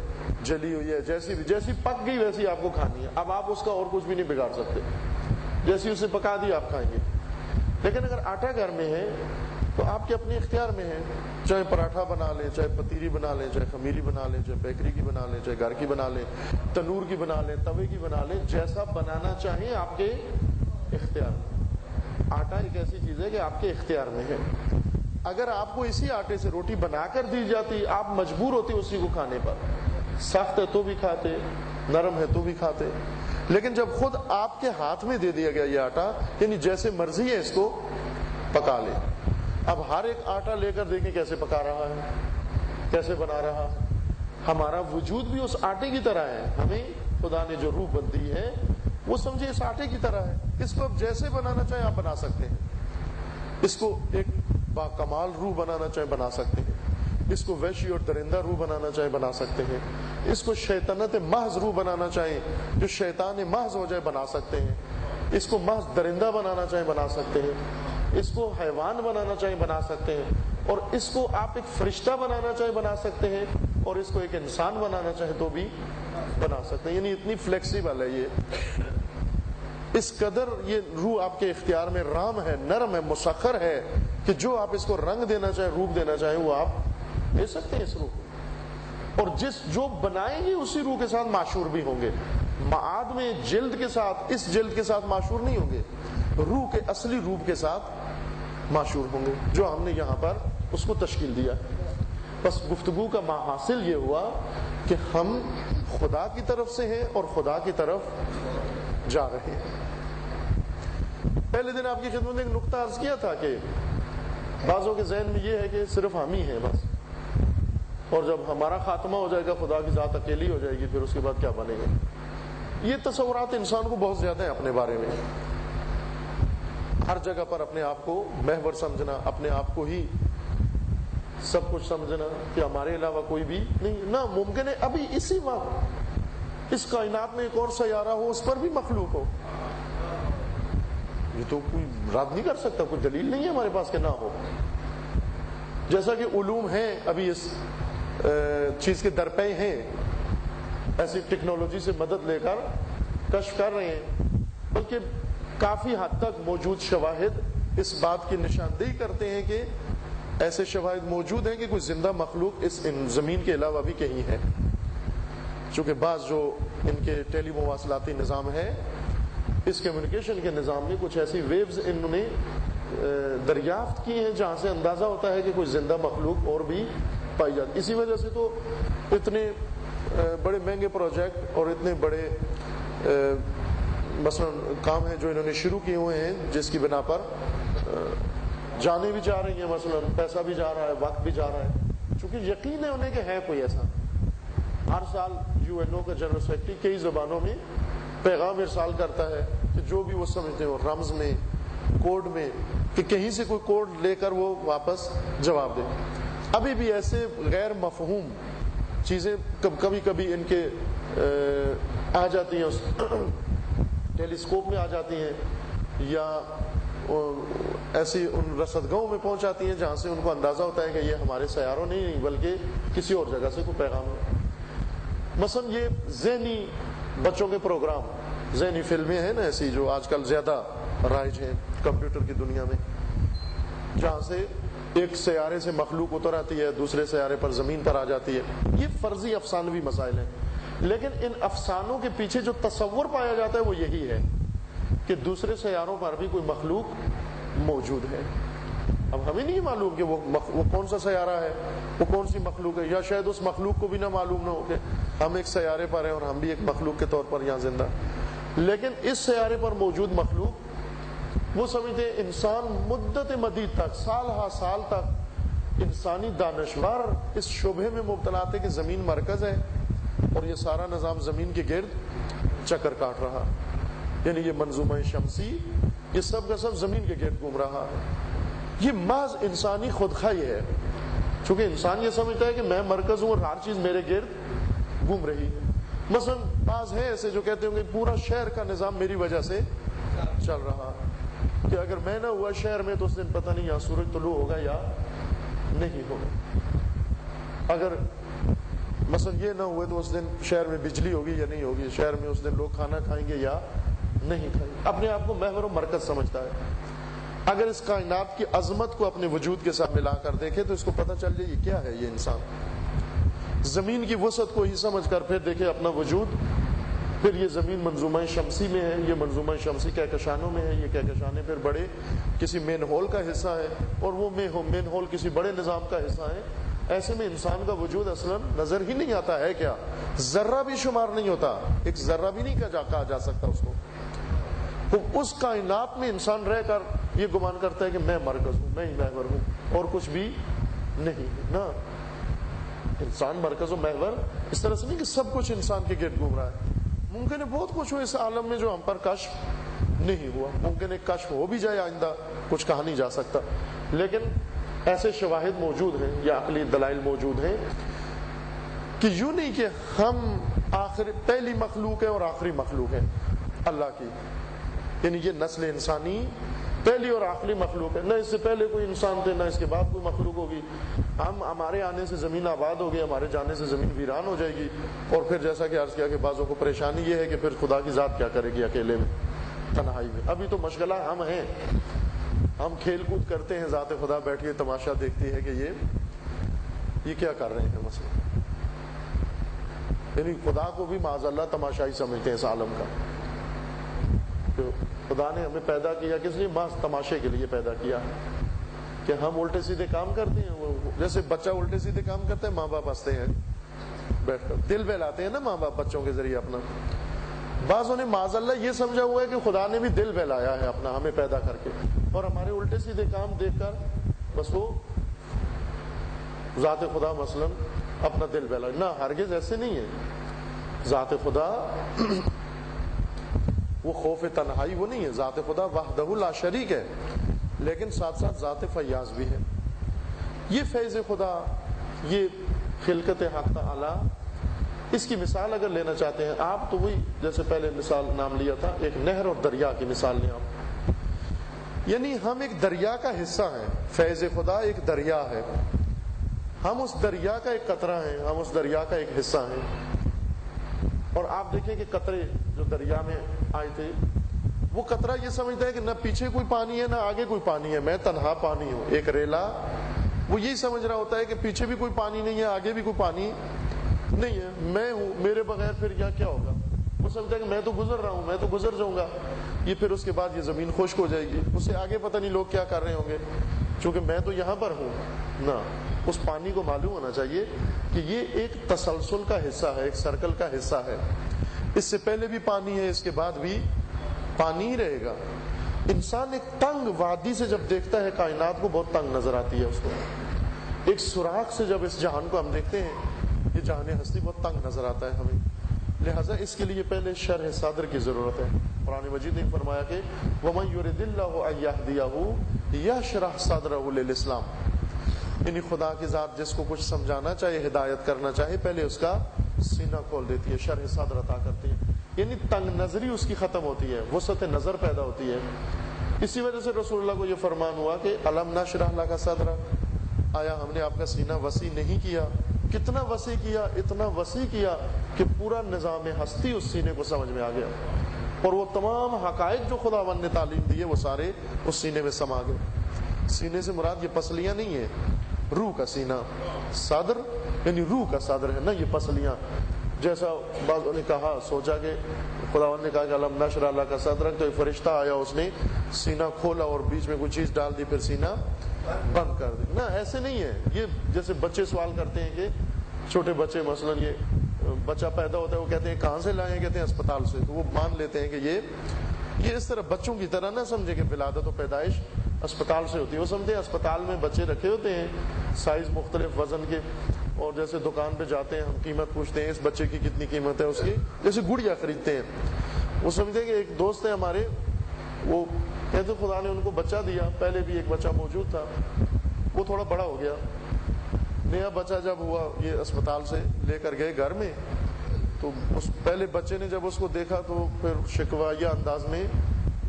جلی ہوئی ہے، جیسی پک گئی ویسی آپ کو کھانی ہے۔ اب آپ اس کا اور کچھ بھی نہیں بگاڑ سکتے، جیسی اسے پکا دی آپ کھائیں گے۔ لیکن اگر آٹا گھر میں ہے تو آپ کے اپنے اختیار میں ہے، چاہے پراٹھا بنا لیں، چاہے پتیری بنا لیں، چاہے خمیری بنا لیں، چاہے بیکری کی بنا لیں، چاہے گھر کی بنا لیں، تنور کی بنا لیں، توے کی بنا لیں، جیسا بنانا چاہیں آپ کے اختیار میں۔ آٹا ایک ایسی چیز ہے کہ آپ کے اختیار میں ہے۔ اگر آپ کو اسی آٹے سے روٹی بنا کر دی جاتی، آپ مجبور ہوتے اسی کو کھانے پر، سخت ہے تو بھی کھاتے، نرم ہے تو بھی کھاتے۔ لیکن جب خود آپ کے ہاتھ میں دے دیا گیا یہ آٹا، یعنی جیسے مرضی ہے اس کو پکا لے۔ اب ہر ایک آٹا لے کر دیکھیں کیسے پکا رہا ہے، کیسے بنا رہا ہے۔ ہمارا وجود بھی اس آٹے کی طرح ہے، ہمیں خدا نے جو روح بندی ہے وہ سمجھے اس آٹے کی طرح ہے۔ اس کو اب جیسے بنانا چاہیں آپ بنا سکتے ہیں، اس کو ایک باکمال روح بنانا چاہیں بنا سکتے ہیں، اس کو وحشی اور درندہ روح بنانا چاہیں بنا سکتے ہیں، اس کو شیطنت محض روح بنانا چاہیں جو شیطان محض ہو جائے بنا سکتے ہیں، اس کو محض درندہ بنانا چاہیں بنا سکتے ہیں، اس کو حیوان بنانا چاہیں بنا سکتے ہیں، اور اس کو آپ ایک فرشتہ بنانا چاہیں بنا سکتے ہیں، اور اس کو ایک انسان بنانا چاہیں تو بھی بنا سکتے ہیں۔ یعنی اتنی فلیکسیبل ہے یہ، اس قدر یہ روح آپ کے اختیار میں رام ہے، نرم ہے، مسخر ہے کہ جو آپ اس کو رنگ دینا چاہیں، روپ دینا چاہیں، وہ آپ دے سکتے ہیں اس روح کو۔ اور جو بنائیں گے اسی روح کے ساتھ معشور بھی ہوں گے۔ معاد میں جلد کے ساتھ، اس جلد کے ساتھ معشور نہیں ہوں گے، روح کے اصلی روپ کے ساتھ معشور ہوں گے جو ہم نے یہاں پر اس کو تشکیل دیا۔ بس گفتگو کا ماحصل یہ ہوا کہ ہم خدا کی طرف سے ہیں اور خدا کی طرف جا رہے ہیں۔ پہلے دن آپ کی خدمت میں ایک نقطہ عرض کیا تھا کہ بعضوں کے ذہن میں یہ ہے کہ صرف ہم ہی ہیں بس، اور جب ہمارا خاتمہ ہو جائے گا، خدا کی ذات اکیلی ہو جائے گی، پھر اس کے بعد کیا بنے گا۔ یہ تصورات انسان کو بہت زیادہ ہیں اپنے بارے میں، ہر جگہ پر اپنے آپ کو محور سمجھنا، اپنے آپ کو ہی سب کچھ سمجھنا کہ ہمارے علاوہ کوئی بھی نہیں۔ نہ ممکن ہے ابھی اسی وقت اس کائنات میں ایک اور سیارہ ہو، اس پر بھی مخلوق ہو، یہ تو کوئی رد نہیں کر سکتا، کوئی دلیل نہیں ہے ہمارے پاس کہ نہ ہو۔ جیسا کہ علوم ہیں ابھی اس چیز کے درپے ہیں، ایسی ٹیکنالوجی سے مدد لے کر کشف کر رہے ہیں، بلکہ کافی حد تک موجود شواہد اس بات کی نشاندہی کرتے ہیں کہ ایسے شواہد موجود ہیں کہ کوئی زندہ مخلوق اس زمین کے علاوہ بھی کہیں ہے۔ چونکہ بعض جو ان کے ٹیلی مواصلاتی نظام ہے، اس کمیونیکیشن کے نظام میں کچھ ایسی ویوز انہوں نے دریافت کی ہیں جہاں سے اندازہ ہوتا ہے کہ کوئی زندہ مخلوق اور بھی پائی جاتی۔ اسی وجہ سے تو اتنے بڑے مہنگے پروجیکٹ اور اتنے بڑے مثلا کام ہیں جو انہوں نے شروع کیے ہوئے ہیں، جس کی بنا پر جانیں بھی جا رہی ہیں، مثلا پیسہ بھی جا رہا ہے، وقت بھی جا رہا ہے، چونکہ یقین ہے انہیں کہ ہے کوئی ایسا۔ ہر سال UN کا جنرل سیکرٹری کئی زبانوں میں پیغام ارسال کرتا ہے کہ جو بھی وہ سمجھتے ہیں رمز میں، کوڈ میں، کہ کہیں سے کوئی کوڈ لے کر وہ واپس جواب دے۔ ابھی بھی ایسے غیر مفہوم چیزیں کبھی کبھی ان کے آ جاتی ہیں، ٹیلیسکوپ میں آ جاتی ہیں، یا ایسی ان رصدگاہوں میں پہنچ جاتی ہیں جہاں سے ان کو اندازہ ہوتا ہے کہ یہ ہمارے سیاروں نہیں بلکہ کسی اور جگہ سے کوئی پیغام ہے۔ مثلا یہ ذہنی بچوں کے پروگرام، ذہنی فلمیں ہیں نا ایسی جو آج کل زیادہ رائج ہیں کمپیوٹر کی دنیا میں، جہاں سے ایک سیارے سے مخلوق اتر آتی ہے، دوسرے سیارے پر زمین پر آ جاتی ہے۔ یہ فرضی افسانوی مسائل ہیں، لیکن ان افسانوں کے پیچھے جو تصور پایا جاتا ہے وہ یہی ہے کہ دوسرے سیاروں پر بھی کوئی مخلوق موجود ہے. اب ہمیں نہیں معلوم کہ وہ کون سا سیارہ ہے, وہ کون سی مخلوق ہے, یا شاید اس مخلوق کو بھی نہ معلوم نہ ہو کہ ہم ایک سیارے پر ہیں اور ہم بھی ایک مخلوق کے طور پر یہاں زندہ. لیکن اس سیارے پر موجود مخلوق وہ سمجھتے ہیں انسان مدت مدید تک, سال ہا سال تک انسانی دانشور اس شبہے میں مبتلا تھے کہ زمین مرکز ہے اور یہ سارا نظام زمین کے گرد چکر کاٹ رہا, یعنی یہ منظومہ شمسی یہ سب کا سب زمین کے گرد گھوم رہا ہے. یہ محض انسانی خودخواہی ہے, چونکہ انسان یہ سمجھتا ہے کہ میں مرکز ہوں اور ہر چیز میرے گرد گھوم رہی ہے. مثلا بعض ہیں ایسے جو کہتے ہوں کہ پورا شہر کا نظام میری وجہ سے چل رہا, کہ اگر میں نہ ہوا شہر میں تو اس دن پتہ نہیں یا سورج طلوع ہوگا یا نہیں ہوگا, اگر مثلا یہ نہ ہوئے تو اس دن شہر میں بجلی ہوگی یا نہیں ہوگی, شہر میں اس دن لوگ کھانا کھائیں گے یا نہیں کھائیں گے. اپنے آپ کو محور و مرکز سمجھتا ہے. اگر اس کائنات کی عظمت کو اپنے وجود کے ساتھ ملا کر دیکھے تو اس کو پتہ چل جائے یہ کیا ہے, یہ انسان. زمین کی وسعت کو ہی سمجھ کر پھر دیکھے اپنا وجود, پھر یہ زمین منظومہ شمسی میں ہے, یہ منظومہ شمسی کہکشانوں میں ہے, یہ کہکشانے پھر بڑے کسی مین ہول کا حصہ ہے اور وہ مین ہول کسی بڑے نظام کا حصہ ہے. ایسے میں انسان کا وجود اصلا نظر ہی نہیں آتا ہے, کیا ذرہ بھی شمار نہیں ہوتا, ایک ذرہ بھی نہیں کہا جا سکتا اس کو. تو اس کائنات میں انسان رہ کر یہ گمان کرتا ہے کہ میں مرکز ہوں, میں ہی محور ہوں اور کچھ بھی نہیں نا. انسان مرکز و محور اس طرح سے نہیں کہ سب کچھ انسان کے گرد گھوم رہا ہے. ممکن ہے بہت کچھ ہو اس عالم میں جو ہم پر کشف نہیں ہوا, ممکن ہے کشف ہو بھی جائے آئندہ, کچھ کہا نہیں جا سکتا. لیکن ایسے شواہد موجود ہیں یا عقلی دلائل موجود ہیں کہ یوں نہیں کہ ہم پہلی مخلوق ہے اور آخری مخلوق ہے اللہ کی, یعنی یہ نسل انسانی پہلی اور آخری مخلوق ہے, نہ اس سے پہلے کوئی انسان تھے نہ اس کے بعد کوئی مخلوق ہوگی. ہمارے آنے سے زمین آباد ہوگی, ہمارے جانے سے زمین ویران ہو جائے گی, اور پھر جیسا کہ عرض کیا کہ بعضوں کو پریشانی یہ ہے کہ پھر خدا کی ذات کیا کرے گی اکیلے میں تنہائی میں. ابھی تو مشغلہ ہم ہیں, ہم کھیل کود کرتے ہیں, ذات خدا بیٹھ کے تماشا دیکھتی ہے کہ یہ کیا کر رہے ہیں مثلا, یعنی خدا کو بھی معاذ اللہ تماشائی سمجھتے ہیں اس عالم کا. تو خدا نے ہمیں پیدا کیا کس لیے؟ محض تماشے کے لیے پیدا کیا کہ ہم الٹے سیدھے کام کرتے ہیں. جیسے بچہ الٹے سیدھے کام کرتا ہے, ماں باپ ہنستے ہیں بیٹھ کر, دل بہلاتے ہیں نا ماں باپ بچوں کے ذریعے اپنا. بعضوں نے معاذ اللہ یہ سمجھا ہوا ہے کہ خدا نے بھی دل بہلایا ہے اپنا ہمیں پیدا کر کے, اور ہمارے الٹے سیدھے کام دیکھ کر بس وہ ذات خدا مثلا اپنا دل بہلا. نہ, ہرگز ایسے نہیں ہے. ذات خدا وہ خوف تنہائی وہ نہیں ہے, ذات خدا وحدہ لا شریک ہے, لیکن ساتھ ساتھ ذات فیاض بھی ہے. یہ فیض خدا, یہ خلقت حق تعالی, اس کی مثال اگر لینا چاہتے ہیں آپ تو وہی جیسے پہلے مثال نام لیا تھا, ایک نہر اور دریا کی مثال لیں آپ. یعنی ہم ایک دریا کا حصہ ہیں, فیض خدا ایک دریا ہے, ہم اس دریا کا ایک قطرہ ہیں, ہم اس دریا کا ایک حصہ ہیں. اور آپ دیکھیں کہ قطرے جو دریا میں آئے تھے, وہ قطرہ یہ سمجھتا ہے کہ نہ پیچھے کوئی پانی ہے نہ آگے کوئی پانی ہے, میں تنہا پانی ہوں, ایک ریلا. وہ یہی سمجھ رہا ہوتا ہے کہ پیچھے بھی کوئی پانی نہیں ہے, آگے بھی کوئی پانی نہیں ہے, میں ہوں, میرے بغیر پھر کیا ہوگا. وہ سمجھتا ہے کہ میں تو گزر رہا ہوں, میں تو گزر جاؤں گا, یہ پھر اس کے بعد یہ زمین خشک ہو جائے گی, اس سے آگے پتہ نہیں لوگ کیا کر رہے ہوں گے, چونکہ میں تو یہاں پر ہوں نا. اس پانی کو معلوم ہونا چاہیے کہ یہ ایک تسلسل کا حصہ ہے, ایک سرکل کا حصہ ہے. اس سے پہلے بھی پانی ہے, اس کے بعد بھی پانی ہی رہے گا. انسان ایک تنگ وادی سے جب دیکھتا ہے کائنات کو, بہت تنگ نظر آتی ہے اس کو. ایک سوراخ سے جب اس جہان کو ہم دیکھتے ہیں, یہ جہان ہستی بہت تنگ نظر آتا ہے ہمیں. لہذا اس کے لیے پہلے شرح صدر کی ضرورت ہے. قرآن مجید نے فرمایا کہ وَمَن يُرِدِ اللَّهُ أَن يَهْدِيَهُ يَشْرَحْ صَدْرَهُ لِلْإِسْلَامِ. یعنی خدا کی ذات جس کو کچھ سمجھانا چاہے, ہدایت کرنا چاہے, پہلے اس کا سینہ کھول دیتی ہے, شرح صدر عطا کرتی ہے. یعنی تنگ نظری اس کی ختم ہوتی ہے, وسعت نظر پیدا ہوتی ہے. اسی وجہ سے رسول اللہ کو یہ فرمان ہوا کہ الم نشرح لک صدرک, آیا ہم نے آپ کا سینہ وسیع نہیں کیا. کتنا وسیع کیا؟ اتنا وسیع کیا کہ پورا نظام ہستی اس سینے کو سمجھ میں آ گیا, اور وہ تمام حقائق جو خداوند نے تعلیم دی ہے وہ سارے اس سینے میں سما گئے. سینے سے مراد یہ پسلیاں نہیں ہے, روح کا سینہ. صدر یعنی روح کا صدر ہے نا, یہ پسلیاں. جیسا بعضوں نے کہا، سوچا کہ خداوند نے کہا کہ الم نشرح لک صدرک، تو ایک فرشتہ آیا، اس نے سینہ کھولا اور بیچ میں کوئی چیز ڈال دی، پھر سینہ بند کر دی. نا ایسے نہیں ہے. یہ جیسے بچے سوال کرتے ہیں کہ چھوٹے بچے مثلا یہ بچہ پیدا ہوتا ہے، وہ کہتے ہیں کہاں سے لائے، کہتے ہیں اسپتال سے، تو وہ مان لیتے ہیں کہ یہ اس طرح بچوں کی طرح نہ سمجھے کہ ولادت و پیدائش اسپتال سے ہوتی ہے. وہ سمجھتے ہیں اسپتال میں بچے رکھے ہوتے ہیں سائز مختلف وزن کے، اور جیسے دکان پہ جاتے ہیں ہم قیمت پوچھتے ہیں اس بچے کی کتنی قیمت ہے اس کی، جیسے گڑیا خریدتے ہیں. وہ سمجھتے ہیں کہ ایک دوست ہے ہمارے، وہ کہتے خدا نے ان کو بچہ دیا، پہلے بھی ایک بچہ موجود تھا، وہ تھوڑا بڑا ہو گیا، نیا بچہ جب ہوا یہ اسپتال سے لے کر گئے گھر میں، تو اس پہلے بچے نے جب اس کو دیکھا تو پھر شکوائیہ انداز میں،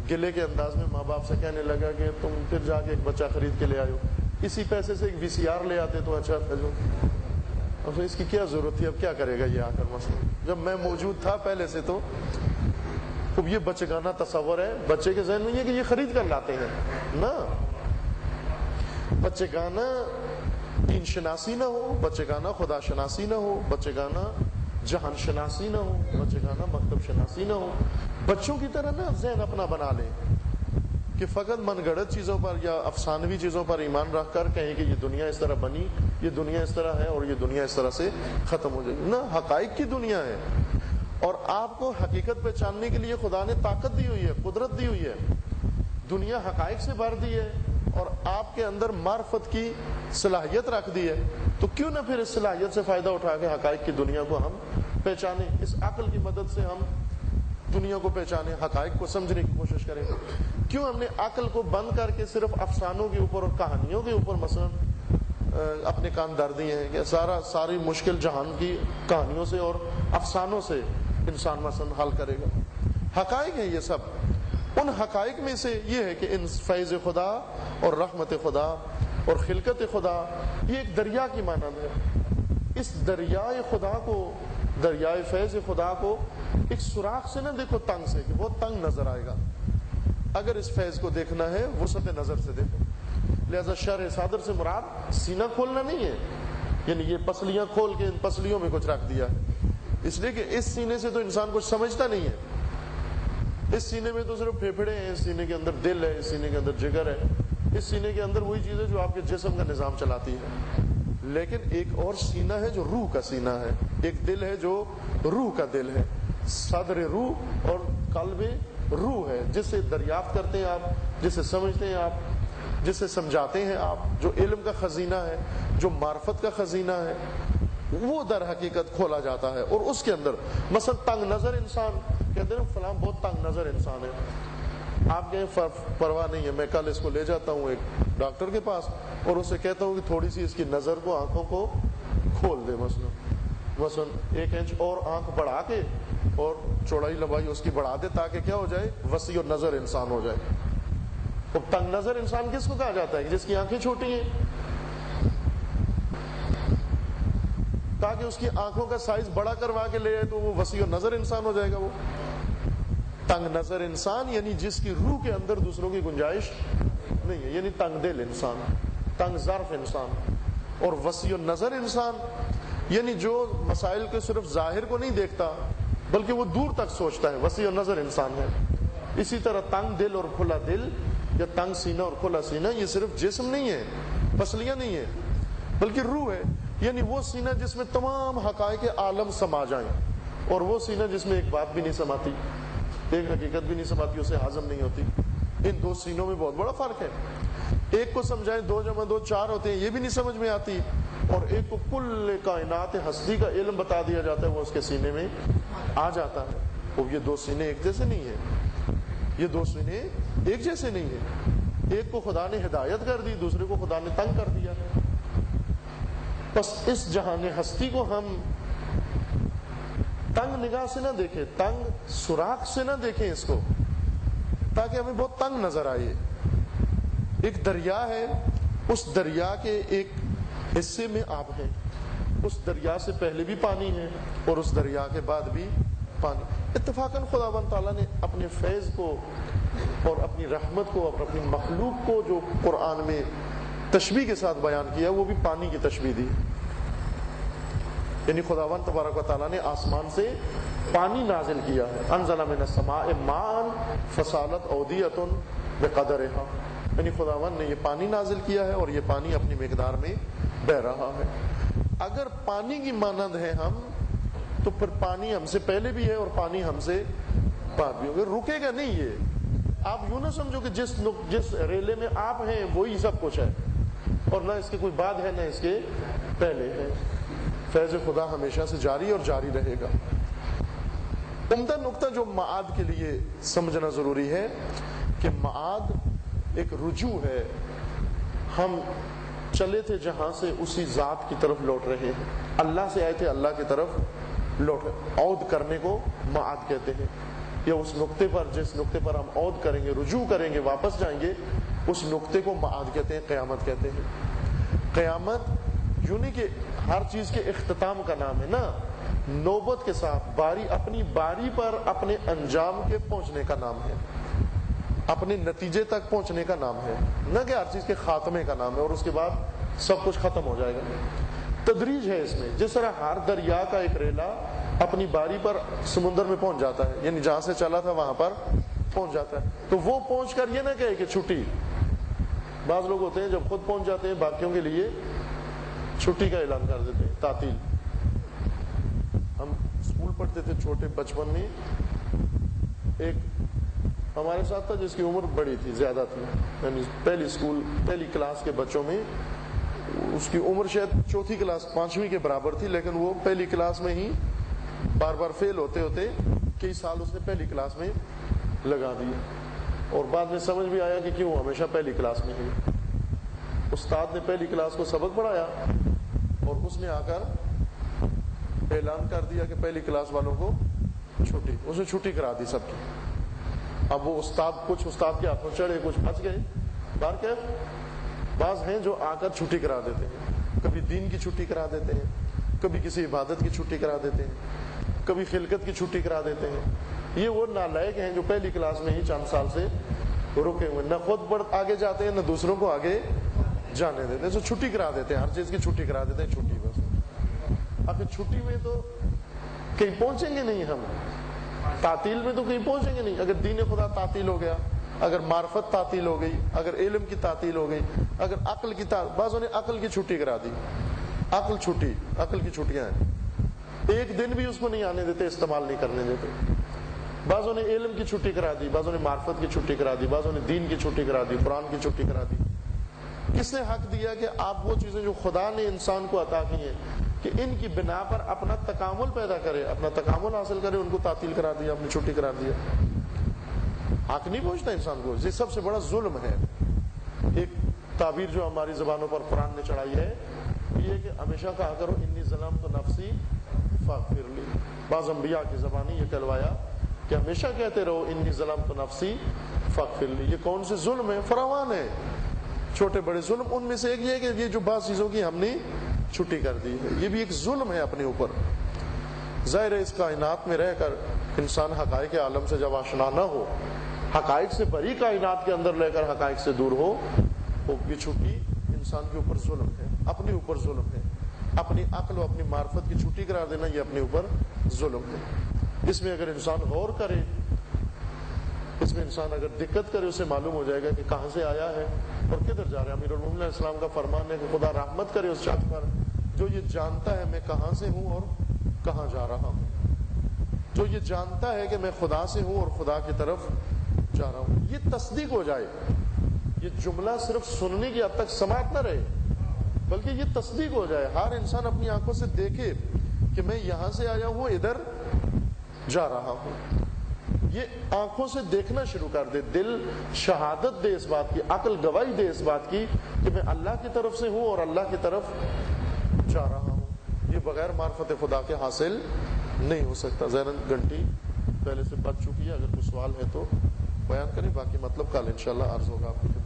گلے کے انداز میں ماں باپ سے کہنے لگا کہ تم پھر جا کے ایک بچہ خرید کے لے آئے ہو، اسی پیسے سے ایک VCR لے آتے تو اچھا تھا. جو اب اس کی کیا ضرورت تھی، اب کیا کرے گا یہ آ کر، مسئلہ جب میں موجود تھا پہلے سے. تو اب یہ بچگانہ تصور ہے بچے کے ذہن میں، یہ کہ یہ خرید کر لاتے ہیں نا. بچگانہ دین شناسی نہ ہو، بچگانہ خدا شناسی نہ ہو، بچگانہ جہان شناسی نہ ہو، بچگانہ مکتب شناسی نہ ہو. بچوں کی طرح نا ذہن اپنا بنا لیں کہ فقط من گڑت چیزوں پر یا افسانوی چیزوں پر ایمان رکھ کر کہیں کہ یہ دنیا اس طرح بنی، یہ دنیا اس طرح ہے اور یہ دنیا اس طرح سے ختم ہو جائے گی. نہ، حقائق کی دنیا ہے، اور آپ کو حقیقت پہچاننے کے لیے خدا نے طاقت دی ہوئی ہے، قدرت دی ہوئی ہے. دنیا حقائق سے بھر دی ہے اور آپ کے اندر معرفت کی صلاحیت رکھ دی ہے، تو کیوں نہ پھر اس صلاحیت سے فائدہ اٹھا کے حقائق کی دنیا کو ہم پہچانیں. اس عقل کی مدد سے ہم دنیا کو پہچانیں، حقائق کو سمجھنے کی کوشش کریں. کیوں ہم نے عقل کو بند کر کے صرف افسانوں کے اوپر اور کہانیوں کے اوپر مثلا اپنے کان دھر دیے ہیں کہ ساری مشکل جہان کی کہانیوں سے اور افسانوں سے انسان مثلا حل کرے گا. حقائق ہیں یہ سب. ان حقائق میں سے یہ ہے کہ ان فیض خدا اور رحمت خدا اور خلقت خدا یہ ایک دریا کی مانند ہے. اس دریائے خدا کو، دریائے فیض خدا کو ایک سوراخ سے نہ دیکھو تنگ سے، کہ بہت تنگ نظر آئے گا. اگر اس فیض کو دیکھنا ہے وسعت نظر سے دیکھو. لہذا شرح صادر سے مراد سینہ کھولنا نہیں ہے، یعنی یہ پسلیاں کھول کے ان پسلیوں میں کچھ رکھ دیا ہے، اس لیے کہ اس سینے سے تو انسان کچھ سمجھتا نہیں ہے. اس سینے میں تو صرف پھیپھڑے ہیں، اس سینے کے اندر دل ہے، اس سینے کے اندر جگر ہے، اس سینے کے اندر وہی چیز ہے جو آپ کے جسم کا نظام چلاتی ہے. لیکن ایک اور سینہ ہے جو روح کا سینہ ہے، ایک دل ہے جو روح کا دل ہے. صدر روح اور قلب روح ہے، جس سے دریافت کرتے ہیں آپ، جس سے سمجھتے ہیں آپ، جس سے سمجھاتے ہیں آپ، جو علم کا خزینہ ہے، جو معرفت کا خزینہ ہے، وہ در حقیقت کھولا جاتا ہے. اور اس کے اندر مثلا تنگ نظر انسان کہتے ہیں فلاں بہت تنگ نظر انسان ہے، آپ کہیں پرواہ نہیں ہے، میں کل اس کو لے جاتا ہوں ایک ڈاکٹر کے پاس اور اسے کہتا ہوں کہ تھوڑی سی اس کی نظر کو، آنکھوں کو کھول دے، مثلا 1 انچ اور آنکھ بڑھا کے اور چوڑائی لمبائی اس کی بڑھا دے، تاکہ کیا ہو جائے، وسیع نظر انسان ہو جائے. تو تنگ نظر انسان کس کو کہا جاتا ہے؟ جس کی آنکھیں چھوٹی ہیں، تاکہ اس کی آنکھوں کا سائز بڑا کروا کے لے جائے تو وہ وسیع نظر انسان ہو جائے گا. وہ تنگ نظر انسان یعنی جس کی روح کے اندر دوسروں کی گنجائش نہیں ہے، یعنی تنگ دل انسان، تنگ ظرف انسان. اور وسیع نظر انسان یعنی جو مسائل کے صرف ظاہر کو نہیں دیکھتا بلکہ وہ دور تک سوچتا ہے، وسیع نظر انسان ہے. اسی طرح تنگ دل اور کھلا دل یا تنگ سینہ اور کھلا سینہ یہ صرف جسم نہیں ہے، پسلیاں نہیں ہے، بلکہ روح ہے. یعنی وہ سینہ جس میں تمام حقائق عالم سما جائیں، اور وہ سینہ جس میں ایک بات بھی نہیں سماتی، ایک حقیقت بھی نہیں سماتی، اسے ہضم نہیں ہوتی. ان دو سینوں میں بہت بڑا فرق ہے. ایک کو سمجھائیں 2 + 2 4 ہوتے ہیں، یہ بھی نہیں سمجھ میں آتی، اور ایک کو کل کائنات ہستی کا علم بتا دیا جاتا ہے، وہ اس کے سینے میں آ جاتا ہے. اور یہ 2 سینے ایک جیسے نہیں ہیں، یہ 2 سینے ایک جیسے نہیں ہیں. ایک کو خدا نے ہدایت کر دی، دوسرے کو خدا نے تنگ کر دیا. بس اس جہان ہستی کو ہم تنگ نگاہ سے نہ دیکھیں، تنگ سوراخ سے نہ دیکھیں اس کو، تاکہ ہمیں بہت تنگ نظر آئے. ایک دریا ہے، اس دریا کے ایک حصے میں آپ ہیں، اس دریا سے پہلے بھی پانی ہے اور اس دریا کے بعد بھی پانی. اتفاقاً خداوند تعالیٰ نے اپنے فیض کو اور اپنی رحمت کو اور اپنی مخلوق کو جو قرآن میں تشبیہ کے ساتھ بیان کیا، وہ بھی پانی کی تشبیہ دی. یعنی خداوند تبارک و تعالیٰ نے آسمان سے پانی نازل کیا ہے. انزل من السماء ماء فسالت اودیۃ بقدرھا، یعنی خداوند نے یہ پانی نازل کیا ہے اور یہ پانی اپنی مقدار میں بہ رہا ہے. اگر پانی کی مانند ہے ہم تو پھر پانی ہم سے پہلے بھی ہے اور پانی ہم سے بعد بھی ہوگا، رکے گا نہیں. یہ آپ یوں نہ سمجھو کہ جس ریلے میں آپ ہیں وہی سب کچھ ہے اور نہ اس کے کوئی بعد ہے نہ اس کے پہلے ہے. فیض خدا ہمیشہ سے جاری اور جاری رہے گا. عمدہ نقطہ جو معاد کے لیے سمجھنا ضروری ہے کہ معاد ایک رجوع ہے. ہم چلے تھے جہاں سے اسی ذات کی طرف لوٹ رہے ہیں. اللہ سے آئے تھے اللہ کی طرف لوٹ رہے. عود کرنے کو معاد کہتے ہیں. یا اس نقطے پر جس نقطے پر ہم عود کریں گے، رجوع کریں گے، واپس جائیں گے، اس نقطے کو معاد کہتے ہیں، قیامت کہتے ہیں. قیامت یوں نہیں کہ ہر چیز کے اختتام کا نام ہے نا، نوبت کے ساتھ باری اپنی باری پر اپنے انجام کے پہنچنے کا نام ہے، اپنے نتیجے تک پہنچنے کا نام ہے، نہ کہ ہر چیز کے خاتمے کا نام ہے اور اس کے بعد سب کچھ ختم ہو جائے گا. تدریج ہے اس میں. جس طرح ہر دریا کا ایک ریلا اپنی باری پر سمندر میں پہنچ جاتا ہے، یعنی جہاں سے چلا تھا وہاں پر پہنچ جاتا ہے، تو وہ پہنچ کر یہ نہ کہے کہ چھٹی. بعض لوگ ہوتے ہیں جب خود پہنچ جاتے ہیں باقیوں کے لیے چھٹی کا اعلان کر دیتے ہیں، تعطیل. ہم اسکول پڑھتے تھے چھوٹے بچپن میں، ایک ہمارے ساتھ تھا جس کی عمر بڑی تھی، زیادہ تھی، یعنی پہلی کلاس کے بچوں میں اس کی عمر شاید چوتھی کلاس 5ویں کے برابر تھی، لیکن وہ پہلی کلاس میں ہی بار بار فیل ہوتے ہوتے کئی سال اس نے پہلی کلاس میں لگا دیا اور بعد میں سمجھ بھی آیا کہ کیوں ہمیشہ پہلی کلاس میں ہی. استاد نے پہلی کلاس کو سبق پڑھایا اور اس نے آ کر اعلان کر دیا کہ پہلی کلاس والوں کو چھٹی. اس نے چھٹی کرا دی سب کی. اب وہ کچھ استاد کے ہاتھوں چڑھے، کچھ بچ گئے. بعض ہیں جو آ کر چھٹی کرا دیتے ہیں، کبھی دین کی چھٹی کرا دیتے ہیں، کبھی کسی عبادت کی چھٹی کرا دیتے ہیں، کبھی خلقت کی چھٹی کرا دیتے ہیں. یہ وہ نالائق ہیں جو پہلی کلاس میں ہی چند سال سے رکے ہوئے، نہ خود آگے جاتے ہیں نہ دوسروں کو آگے جانے دیتے ہیں. تو چھٹی کرا دیتے ہیں، ہر چیز کی چھٹی کرا دیتے ہیں. چھٹی بس. آخر چھٹی میں تو کہیں پہنچیں گے نہیں، ہم تعطیل میں تو کہیں پہنچیں گے نہیں. اگر دین خدا تعطیل ہو گیا، اگر معرفت تعطیل ہو گئی، اگر علم کی تعطیل ہو گئی، اگر عقل کی بعضوں نے عقل کی چھٹی کرا دی. عقل کی چھٹیاں ہیں، ایک دن بھی اس کو نہیں آنے دیتے، استعمال نہیں کرنے دیتے. بعضوں نے علم کی چھٹی کرا دی، بعضوں نے معرفت کی چھٹی کرا دی، بعضوں نے دین کی چھٹی کرا دی، قرآن کی چھٹی کرا دی. کس نے حق دیا کہ آپ وہ چیزیں جو خدا نے انسان کو عطا کی ہیں کہ ان کی بنا پر اپنا تکامل پیدا کرے، اپنا تکامل حاصل کرے، ان کو تعطیل کرا دیا، اپنی چھٹی کرا دیا؟ حق نہیں پہنچتا انسان کو. یہ سب سے بڑا ظلم ہے. ایک تعبیر جو ہماری زبانوں پر قرآن نے چڑھائی ہے یہ کہ ہمیشہ کہا کرو انی ظلمت نفسی فاغفر لی. بعض انبیاء کی زبانی یہ کہلوایا کہ ہمیشہ کہتے رہو انی ظلمت نفسی فاغفر لی. یہ کون سے ظلم ہے؟ فراوان ہے چھوٹے بڑے ظلم. ان میں سے ایک یہ ہے کہ یہ جو بعض چیزوں کی ہم نے چھٹی کر دی ہے، یہ بھی ایک ظلم ہے اپنے اوپر. ظاہر ہے اس کائنات میں رہ کر انسان حقائق عالم سے جب آشنا نہ ہو، حقائق سے بری کائنات کے اندر لے کر حقائق سے دور ہو، تو یہ چھٹی انسان کے اوپر ظلم ہے، اپنے اوپر ظلم ہے. اپنی عقل و اپنی معرفت کی چھٹی قرار دینا یہ اپنے اوپر ظلم ہے. اس میں اگر انسان غور کرے، اس میں انسان اگر دقت کرے، اسے معلوم ہو جائے گا کہ کہاں سے آیا ہے اور کدھر جا رہا ہے. امیر المومنین علیہ السلام کا فرمان ہے کہ خدا رحمت کرے اس شخص پر جو یہ جانتا ہے میں کہاں سے ہوں اور کہاں جا رہا ہوں، جو یہ جانتا ہے کہ میں خدا سے ہوں اور خدا کی طرف جا رہا ہوں. یہ تصدیق ہو جائے، یہ جملہ صرف سننے کی حد تک سماعت نہ رہے بلکہ یہ تصدیق ہو جائے. ہر انسان اپنی آنکھوں سے دیکھے کہ میں یہاں سے آیا ہوں، ادھر جا رہا ہوں. یہ آنکھوں سے دیکھنا شروع کر دے. دل شہادت دے اس بات کی، عقل گواہی دے اس بات کی کہ میں اللہ کی طرف سے ہوں اور اللہ کی طرف جا رہا ہوں. یہ بغیر معرفت خدا کے حاصل نہیں ہو سکتا. ظاہراً گھنٹی پہلے سے بچ چکی ہے. اگر کوئی سوال ہے تو بیان کریں، باقی مطلب کل انشاءاللہ عرض ہوگا آپ کی خدمت.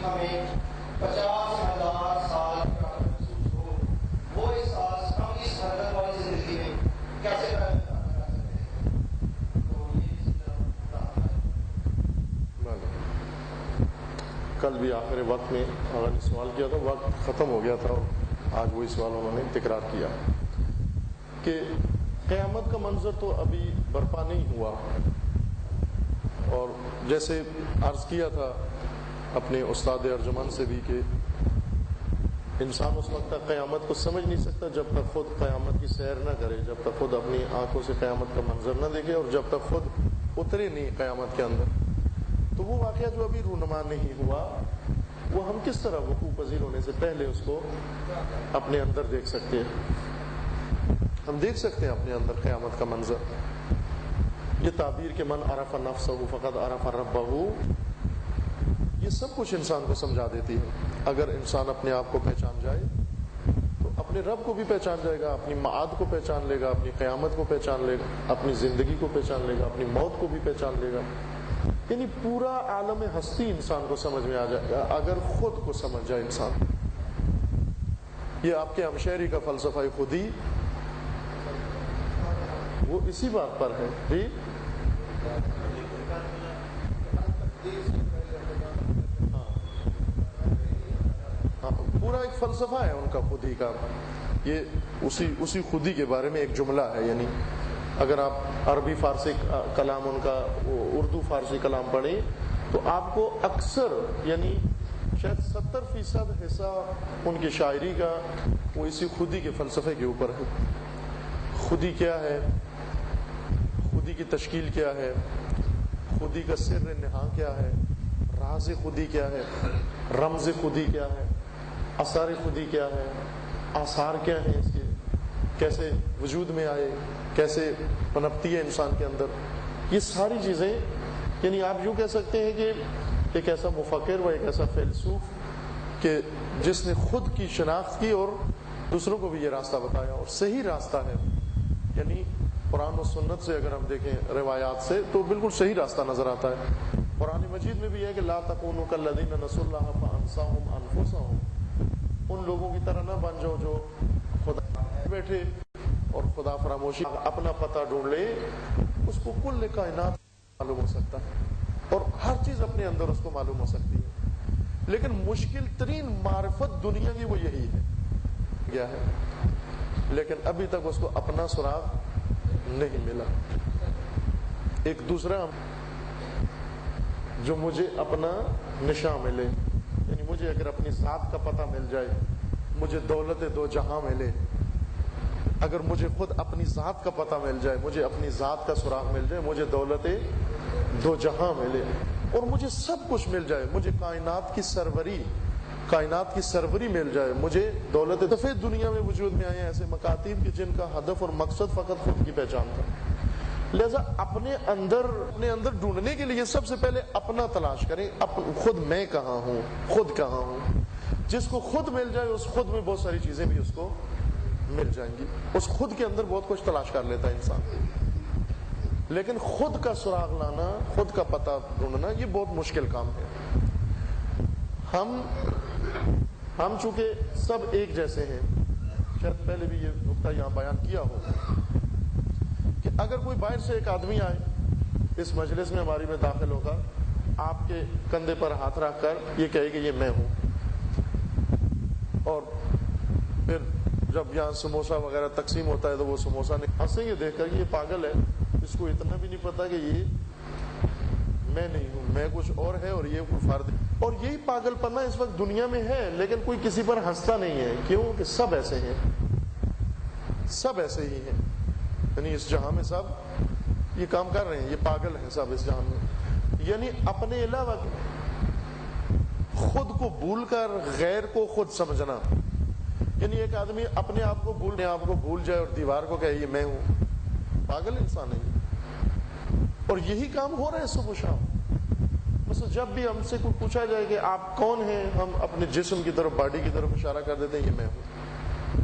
ہمیں 50,000 سال کا محسوس ہو، وہ احساس ہم اس حرکت والی زندگی میں کیسے کر سکتے ہیں؟ تو یہ کل بھی آخر وقت میں اگر نے سوال کیا تھا، وقت ختم ہو گیا تھا اور آج وہی سوال انہوں نے تکرار کیا کہ قیامت کا منظر تو ابھی برپا نہیں ہوا، اور جیسے عرض کیا تھا اپنے استاد ارجمن سے بھی کہ انسان اس وقت تک قیامت کو سمجھ نہیں سکتا جب تک خود قیامت کی سیر نہ کرے، جب تک خود اپنی آنکھوں سے قیامت کا منظر نہ دیکھے، اور جب تک خود اترے نہیں قیامت کے اندر۔ تو وہ واقعہ جو ابھی رونما نہیں ہوا، وہ ہم کس طرح وقوع پذیر ہونے سے پہلے اس کو اپنے اندر دیکھ سکتے ہیں؟ ہم دیکھ سکتے ہیں اپنے اندر قیامت کا منظر۔ یہ تعبیر کہ من عرف نفسہ فقد عرف ربہ، یہ سب کچھ انسان کو سمجھا دیتی ہے۔ اگر انسان اپنے آپ کو پہچان جائے تو اپنے رب کو بھی پہچان جائے گا، اپنی معاد کو پہچان لے گا، اپنی قیامت کو پہچان لے گا، اپنی زندگی کو پہچان لے گا، اپنی موت کو بھی پہچان لے گا۔ یعنی پورا عالم ہستی انسان کو سمجھ میں آ جائے گا اگر خود کو سمجھ جائے انسان۔ یہ آپ کے ہمشہری کا فلسفہ خودی وہ اسی بات پر ہے جی۔ پورا ایک فلسفہ ہے ان کا خودی کا، یہ اسی خودی کے بارے میں ایک جملہ ہے۔ یعنی اگر آپ عربی فارسی کلام ان کا اردو فارسی کلام پڑھیں تو آپ کو اکثر یعنی شاید 70% حصہ ان کی شاعری کا وہ اسی خودی کے فلسفے کے اوپر ہے۔ خودی کیا ہے، خودی کی تشکیل کیا ہے، خودی کا سر نہاں کیا ہے، راز خودی کیا ہے، رمز خودی کیا ہے، آثار خودی کیا ہے، آثار کیا ہیں اس کے، کیسے وجود میں آئے، کیسے پنپتی ہے انسان کے اندر، یہ ساری چیزیں۔ یعنی آپ یوں کہہ سکتے ہیں کہ ایک ایسا مفکر و ایک ایسا فیلسوف کہ جس نے خود کی شناخت کی اور دوسروں کو بھی یہ راستہ بتایا، اور صحیح راستہ ہے۔ یعنی قرآن و سنت سے اگر ہم دیکھیں روایات سے تو بالکل صحیح راستہ نظر آتا ہے۔ قرآن مجید میں بھی ہے کہ لا تکونوا کالذین نسوا اللہ فانساہم انفسہم، ان لوگوں کی طرح نہ بن جاؤ جو خدا بیٹھے اور خدا فراموشی اپنا پتہ ڈھونڈ لے۔ اس کو کل کائنات معلوم ہو سکتا ہے اور ہر چیز اپنے اندر اس کو معلوم ہو سکتی ہے، لیکن مشکل ترین معرفت دنیا کی وہ یہی ہے کیا ہے، لیکن ابھی تک اس کو اپنا سراغ نہیں ملا۔ ایک دوسرا جو مجھے اپنا نشاں ملے، یعنی مجھے اگر اپنی ذات کا پتہ مل جائے، مجھے دولت دو جہاں ملے، اگر مجھے خود اپنی ذات کا پتہ مل جائے، مجھے اپنی ذات کا سراغ مل جائے، مجھے دولت دو جہاں ملے اور مجھے سب کچھ مل جائے، مجھے کائنات کی سروری مل جائے، مجھے دولت دفعہ دنیا میں وجود میں آئے ایسے مکاتیب کہ جن کا ہدف اور مقصد فقط خود کی پہچان تھا۔ لہذا اپنے اندر ڈھونڈنے کے لیے سب سے پہلے اپنا تلاش کریں، خود میں کہاں ہوں، خود کہاں ہوں۔ جس کو خود مل جائے اس خود میں بہت ساری چیزیں بھی اس کو مل جائیں گی، اس خود کے اندر بہت کچھ تلاش کر لیتا ہے انسان۔ لیکن خود کا سراغ لانا، خود کا پتہ ڈھونڈنا یہ بہت مشکل کام ہے۔ ہم چونکہ سب ایک جیسے ہیں، شاید پہلے بھی یہ نقطہ یہاں بیان کیا ہو کہ اگر کوئی باہر سے ایک آدمی آئے اس مجلس میں ہماری میں داخل ہوگا، آپ کے کندھے پر ہاتھ رکھ کر یہ کہے کہ یہ میں ہوں، اور پھر جب یہاں سموسا وغیرہ تقسیم ہوتا ہے تو وہ سموسا نہیں ہنسیں گے دیکھ کر کہ یہ پاگل ہے، اس کو اتنا بھی نہیں پتا کہ یہ میں نہیں ہوں، میں کچھ اور ہے اور یہ کوئی فرد ہے۔ اور یہی پاگل پنا اس وقت دنیا میں ہے، لیکن کوئی کسی پر ہنستا نہیں ہے، کیوں کہ سب ایسے ہیں، سب ایسے ہی ہیں۔ یعنی اس جہاں میں سب یہ کام کر رہے ہیں، یہ پاگل ہیں سب اس جہاں میں۔ یعنی اپنے علاوہ خود کو بھول کر غیر کو خود سمجھنا، یعنی ایک آدمی اپنے آپ کو بھول جائے اور دیوار کو کہے یہ میں ہوں، پاگل انسان ہے۔ اور یہی کام ہو رہا ہے صبح و شام۔ بس جب بھی ہم سے کوئی پوچھا جائے کہ آپ کون ہیں، ہم اپنے جسم کی طرف، باڈی کی طرف اشارہ کر دیتے ہیں یہ میں ہوں۔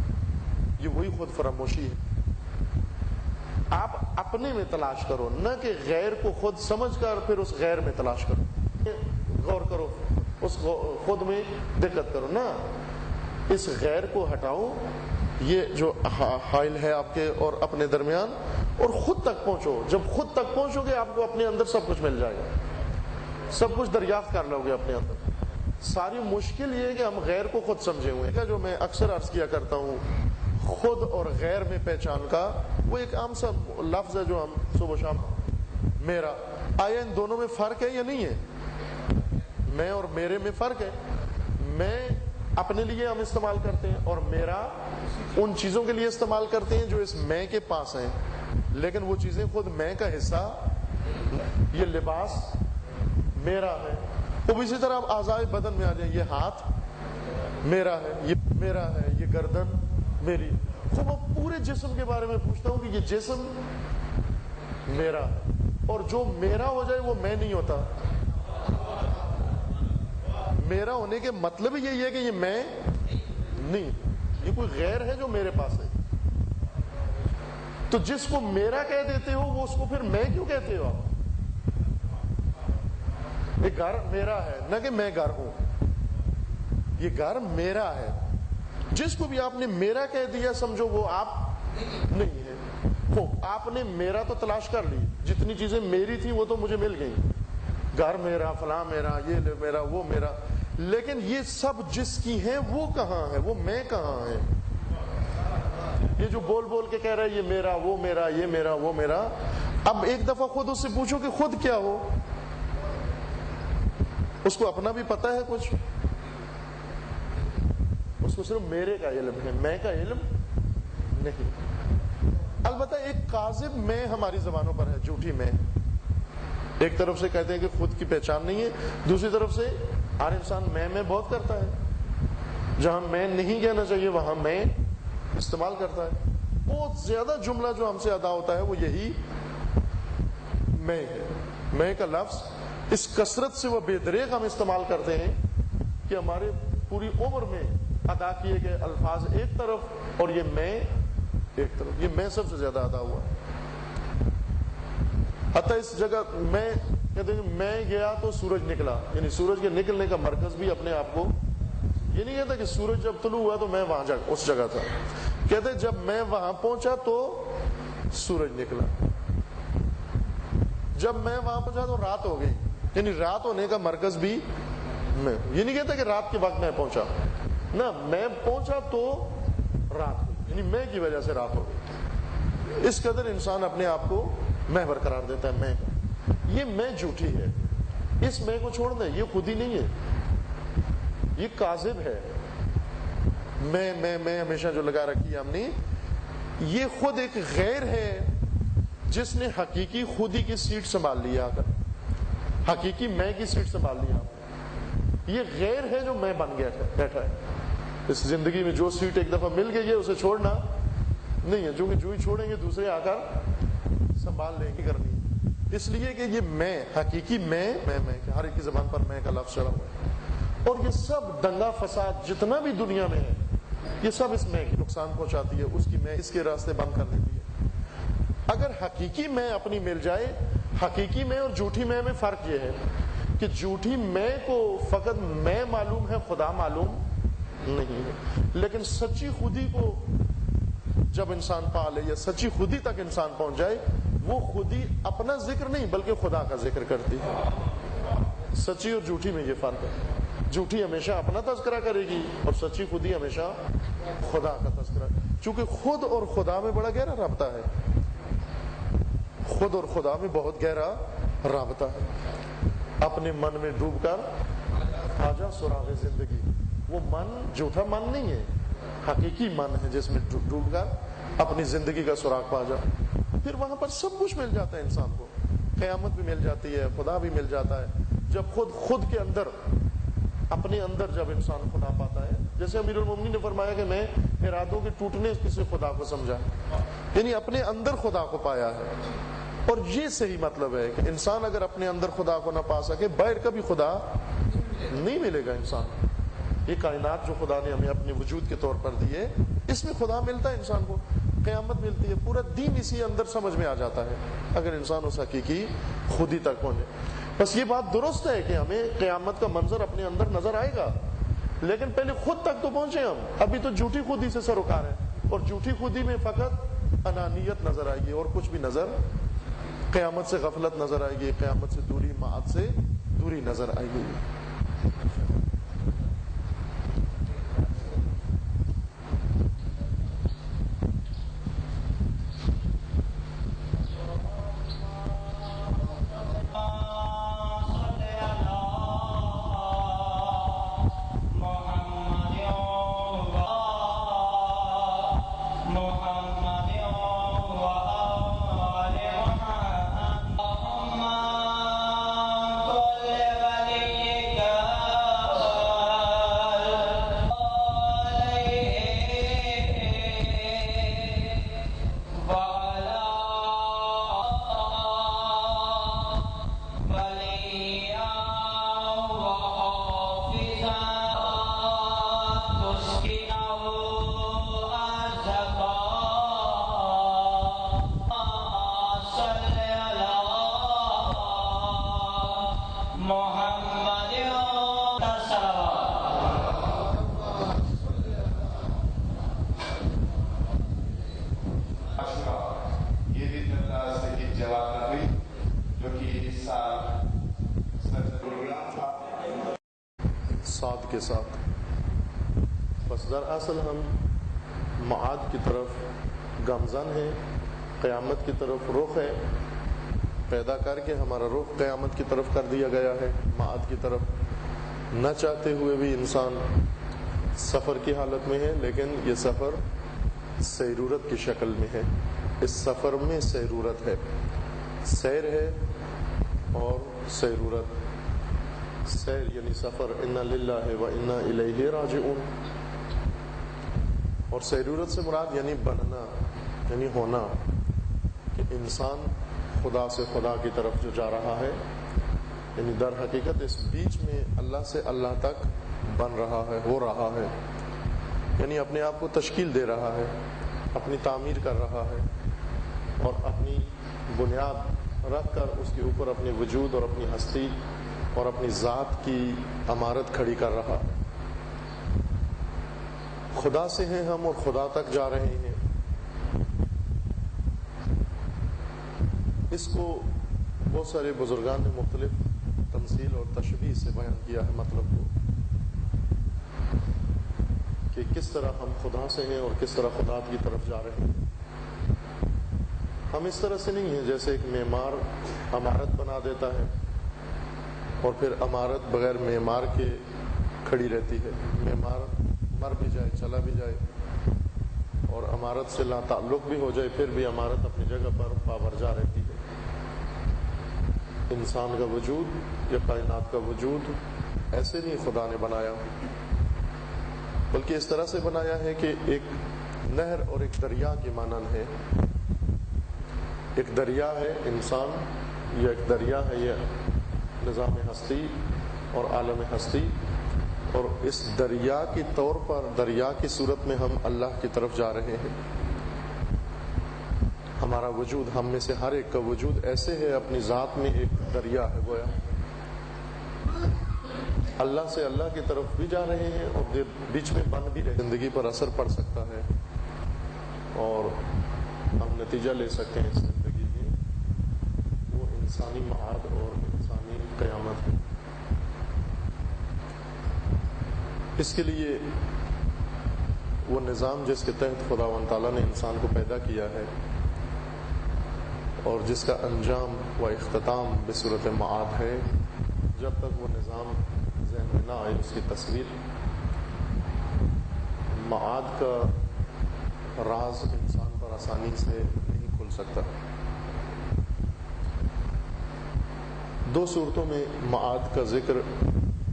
یہ وہی خود فراموشی ہے۔ آپ اپنے میں تلاش کرو، نہ کہ غیر کو خود سمجھ کر پھر اس غیر میں تلاش کرو۔ غور کرو، اس خود میں دقت کرو نا، اس غیر کو ہٹاؤ، یہ جو حائل ہے آپ کے اور اپنے درمیان، اور خود تک پہنچو. جب خود تک پہنچو گے آپ کو اپنے اندر سب کچھ مل جائے گا، سب کچھ دریافت کر لو گے اپنے اندر. ساری مشکل یہ ہے کہ ہم غیر کو خود سمجھے ہوئے ہیں. جو میں اکثر عرض کیا کرتا ہوں، خود اور غیر میں پہچان کا وہ ایک عام سا لفظ ہے جو ہم صبح شام میرا. آیا ان دونوں میں فرق ہے یا نہیں ہے؟ میں اور میرے میں فرق ہے. میں اپنے لیے ہم استعمال کرتے ہیں اور میرا ان چیزوں کے لیے استعمال کرتے ہیں جو اس میں کے پاس ہیں، لیکن وہ چیزیں خود میں کا حصہ. یہ لباس میرا ہے. اب اسی طرح آپ اعضاء بدن میں آ جائیں، یہ ہاتھ میرا ہے، یہ میرا ہے، یہ گردن میری. تو میں پورے جسم کے بارے میں پوچھتا ہوں کہ یہ جسم میرا ہے، اور جو میرا ہو جائے وہ میں نہیں ہوتا. میرا ہونے کے مطلب یہی ہے کہ یہ میں نہیں، یہ کوئی غیر ہے جو میرے پاس ہے. تو جس کو میرا کہہ دیتے ہو وہ اس کو پھر میں کیوں کہتے ہو آپ؟ یہ گھر میرا ہے، نہ کہ میں گھر ہوں. یہ گھر میرا ہے. جس کو بھی آپ نے میرا کہہ دیا سمجھو وہ آپ نہیں ہے. آپ نے میرا تو تلاش کر لی، جتنی چیزیں میری تھی وہ تو مجھے مل گئی، گھر میرا، فلاں میرا، یہ میرا، وہ میرا. لیکن یہ سب جس کی ہیں وہ کہاں ہے؟ وہ میں کہاں ہے؟ یہ جو بول بول کے کہہ رہا ہے یہ میرا، وہ میرا، یہ میرا، وہ میرا. اب ایک دفعہ خود اس سے پوچھو کہ خود کیا ہو. اس کو اپنا بھی پتا ہے کچھ، اس کو صرف میرے کا علم ہے، میں کا علم نہیں. البتہ ایک کاذب میں ہماری زبانوں پر ہے، جھوٹی میں. ایک طرف سے کہتے ہیں کہ خود کی پہچان نہیں ہے، دوسری طرف سے ہر انسان میں بہت کرتا ہے. جہاں میں نہیں کہنا چاہیے وہاں میں استعمال کرتا ہے. بہت زیادہ جملہ جو ہم سے ادا ہوتا ہے وہ یہی میں ہے. میں کا لفظ اس کثرت سے وہ بے دریغ ہم استعمال کرتے ہیں کہ ہمارے پوری عمر میں ادا کیے گئے الفاظ ایک طرف اور یہ میں ایک طرف. یہ میں سب سے زیادہ ادا ہوا. حتیٰ اس جگہ میں کہتے ہیں میں گیا تو سورج نکلا، یعنی سورج کے نکلنے کا مرکز بھی اپنے آپ کو یہ نہیں کہتا کہ سورج جب طلوع ہوا تو میں وہاں اس جگہ تھا. کہتے جب میں وہاں پہنچا تو سورج نکلا. جب میں وہاں پہنچا تو رات ہو گئی، یعنی رات ہونے کا مرکز بھی میں. یہ نہیں کہتا کہ رات کے وقت میں پہنچا، نہ، میں پہنچا تو رات ہوئی، یعنی میں کی وجہ سے رات ہو گئی. اس قدر انسان اپنے آپ کو محور قرار دیتا ہے. میں یہ میں جھوٹی ہے. اس میں کو چھوڑ دیں، یہ خود ہی نہیں ہے، یہ کاذب ہے. میں ہمیشہ جو لگا رکھی ہے ہم نے، یہ خود ایک غیر ہے جس نے حقیقی خودی کی سیٹ سنبھال لیا، حقیقی میں کی سیٹ سنبھال لیا. یہ غیر ہے جو میں بن گیا بیٹھا ہے. اس زندگی میں جو سیٹ ایک دفعہ مل گئی ہے اسے چھوڑنا نہیں ہے، جو ہی چھوڑیں گے دوسرے آ کر سنبھال لیں گے کرنی. اس لیے کہ یہ میں حقیقی میں ہر ایک کی زبان پر میں کا لفظ چڑھا ہوا ہے. اور یہ سب دنگا فساد جتنا بھی دنیا میں ہے یہ سب اس میں نقصان پہنچاتی ہے. اس کی میں اس کے راستے بند کر دیتی ہے. اگر حقیقی میں اپنی مل جائے، حقیقی میں اور جھوٹی میں فرق یہ ہے کہ جھوٹی میں کو فقط میں معلوم ہے، خدا معلوم نہیں ہے. لیکن سچی خودی کو جب انسان پا لے یا سچی خودی تک انسان پہنچ جائے، وہ خودی اپنا ذکر نہیں بلکہ خدا کا ذکر کرتی ہے. سچی اور جھوٹی میں یہ فرق ہے. جھوٹی ہمیشہ اپنا تذکرہ کرے گی اور سچی خودی ہمیشہ خدا کا تذکرہ. چونکہ خود اور خدا میں بڑا گہرا رابطہ ہے. خود اور خدا میں بہت گہرا رابطہ ہے. اپنے من میں ڈوب کر آجا سراغ زندگی. وہ من جھوٹا من نہیں ہے، حقیقی من ہے جس میں ڈوب کر اپنی زندگی کا سراغ پا جا. پھر وہاں پر سب کچھ مل جاتا ہے انسان کو. قیامت بھی مل جاتی ہے، خدا بھی مل جاتا ہے. جب خود کے اندر اپنے اندر جب انسان خدا پاتا ہے، جیسے امیر المومنین نے فرمایا کہ میں ارادوں کے ٹوٹنے سے خدا کو سمجھا، یعنی اپنے اندر خدا کو پایا ہے. اور یہ صحیح مطلب ہے کہ انسان اگر اپنے اندر خدا کو نہ پا سکے باہر کا بھی خدا نہیں ملے گا. انسان یہ کائنات جو خدا نے ہمیں اپنے وجود کے طور پر دی ہے، اس میں خدا ملتا ہے انسان کو، قیامت ملتی ہے. پورا دین اسی اندر سمجھ میں آ جاتا ہے اگر انسان اس حقیقی خودی تک پہنچے. بس یہ بات درست ہے کہ ہمیں قیامت کا منظر اپنے اندر نظر آئے گا، لیکن پہلے خود تک تو پہنچے ہم. ابھی تو جھوٹی خودی سے سروکار ہے، اور جھوٹی خودی میں فقط انانیت نظر آئے گی اور کچھ بھی نظر. قیامت سے غفلت نظر آئے گی، قیامت سے دوری، معاد سے دوری نظر آئے گی. ساتھ کے ساتھ. بس دراصل ہم معاد کی طرف گامزن ہیں، قیامت کی طرف رخ ہے. پیدا کر کے ہمارا رخ قیامت کی طرف کر دیا گیا ہے، معاد کی طرف. نہ چاہتے ہوئے بھی انسان سفر کی حالت میں ہے، لیکن یہ سفر سیرورت کی شکل میں ہے. اس سفر میں سیرورت ہے، سیر ہے اور سیرورت. سیر یعنی سفر، انا للہ و انا الیہ راجعون. اور سیرورت سے مراد یعنی بننا، یعنی ہونا، کہ انسان خدا سے خدا کی طرف جو جا رہا ہے، یعنی در حقیقت اس بیچ میں اللہ سے اللہ تک بن رہا ہے، ہو رہا ہے. یعنی اپنے آپ کو تشکیل دے رہا ہے، اپنی تعمیر کر رہا ہے، اور اپنی بنیاد رکھ کر اس کے اوپر اپنے وجود اور اپنی ہستی اور اپنی ذات کی عمارت کھڑی کر رہا ہے. خدا سے ہیں ہم اور خدا تک جا رہے ہیں. اس کو بہت سارے بزرگان نے مختلف تمثیل اور تشبیہ سے بیان کیا ہے مطلب کو، کہ کس طرح ہم خدا سے ہیں اور کس طرح خدا کی طرف جا رہے ہیں. ہم اس طرح سے نہیں ہیں جیسے ایک معمار عمارت بنا دیتا ہے اور پھر عمارت بغیر معمار کے کھڑی رہتی ہے. معمار مر بھی جائے، چلا بھی جائے اور عمارت سے لا تعلق بھی ہو جائے، پھر بھی عمارت اپنی جگہ پر پابرجا رہتی ہے. انسان کا وجود یا کائنات کا وجود ایسے نہیں خدا نے بنایا، بلکہ اس طرح سے بنایا ہے کہ ایک نہر اور ایک دریا کے مانند ہے. ایک دریا ہے انسان، یا ایک دریا ہے یہ نظام ہستی اور عالم ہستی، اور اس دریا کی طور پر، دریا کی صورت میں ہم اللہ کی طرف جا رہے ہیں. ہمارا وجود، ہم میں سے ہر ایک کا وجود ایسے ہے، اپنی ذات میں ایک دریا ہے گویا. اللہ سے اللہ کی طرف بھی جا رہے ہیں اور بیچ میں بن بھی رہے. زندگی پر اثر پڑ سکتا ہے اور ہم نتیجہ لے سکتے ہیں اس زندگی میں، وہ انسانی معاد اور انسانی قیامت ہے. اس کے لیے وہ نظام جس کے تحت خداوند تعالیٰ نے انسان کو پیدا کیا ہے اور جس کا انجام و اختتام بصورت معاد ہے، جب تک وہ نظام ذہن میں نہ آئے، اس کی تصویر، معاد کا راز انسان پر آسانی سے نہیں کھل سکتا. دو صورتوں میں معاد کا ذکر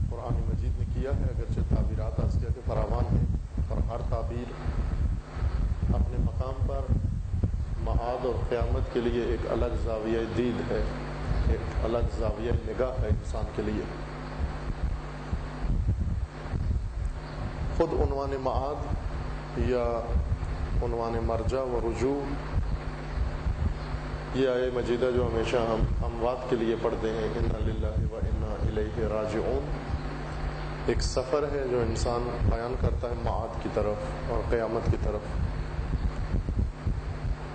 قرآن مجید نے کیا ہے، اگرچہ تعبیرات ازکیہ کے فراوان ہیں، اور ہر تعبیر اپنے مقام پر معاد اور قیامت کے لیے ایک الگ زاویہ دید ہے، ایک الگ زاویہ نگاہ ہے انسان کے لیے. خود عنوان معاد یا عنوان مرجع و رجوع یہ آیہ مجیدہ جو ہمیشہ ہم اموات کے لیے پڑھتے ہیں، انا للہ و انا الیہ راجعون، ایک سفر ہے جو انسان بیان کرتا ہے معاد کی طرف اور قیامت کی طرف،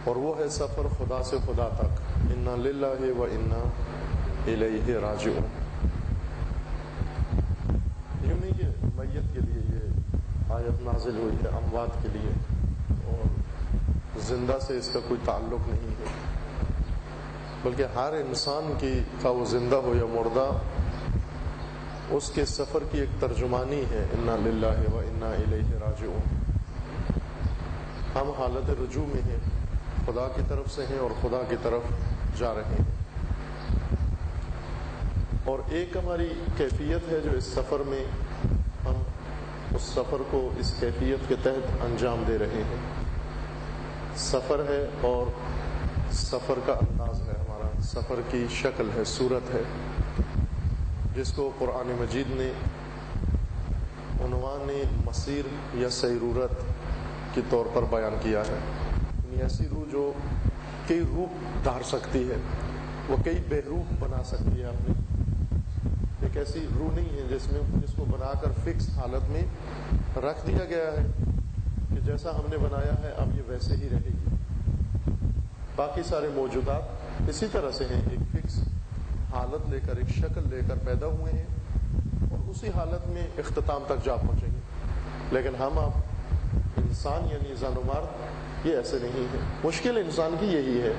اور وہ ہے سفر خدا سے خدا تک، انا للہ و انا الیہ راجعون۔ یوں نہیں کہ میت کے لیے یہ آیت نازل ہوئی ہے، اموات کے لیے، اور زندہ سے اس کا کوئی تعلق نہیں ہے، بلکہ ہر انسان کی کا وہ زندہ ہو یا مردہ، اس کے سفر کی ایک ترجمانی ہے، انا للہ و انا الیہ راجعون۔ ہم حالت رجوع میں ہیں، خدا کی طرف سے ہیں اور خدا کی طرف جا رہے ہیں، اور ایک ہماری کیفیت ہے جو اس سفر میں ہم اس سفر کو اس کیفیت کے تحت انجام دے رہے ہیں۔ سفر ہے اور سفر کا انداز ہے، ہمارا سفر کی شکل ہے، صورت ہے، جس کو قرآن مجید نے عنوان مسیر یا سیرورت کے طور پر بیان کیا ہے۔ یعنی ایسی روح جو کئی روپ دھار سکتی ہے، وہ کئی بے روپ بنا سکتی ہے اپنے، ایک ایسی روح نہیں ہے جس کو بنا کر فکس حالت میں رکھ دیا گیا ہے کہ جیسا ہم نے بنایا ہے اب یہ ویسے ہی رہے گی۔ باقی سارے موجودات اسی طرح سے ہیں، ایک فکس حالت لے کر، ایک شکل لے کر پیدا ہوئے ہیں اور اسی حالت میں اختتام تک جا پہنچیں گے، لیکن ہم اب انسان یعنی زن و مرد یہ ایسے نہیں ہے۔ مشکل انسان کی یہی ہے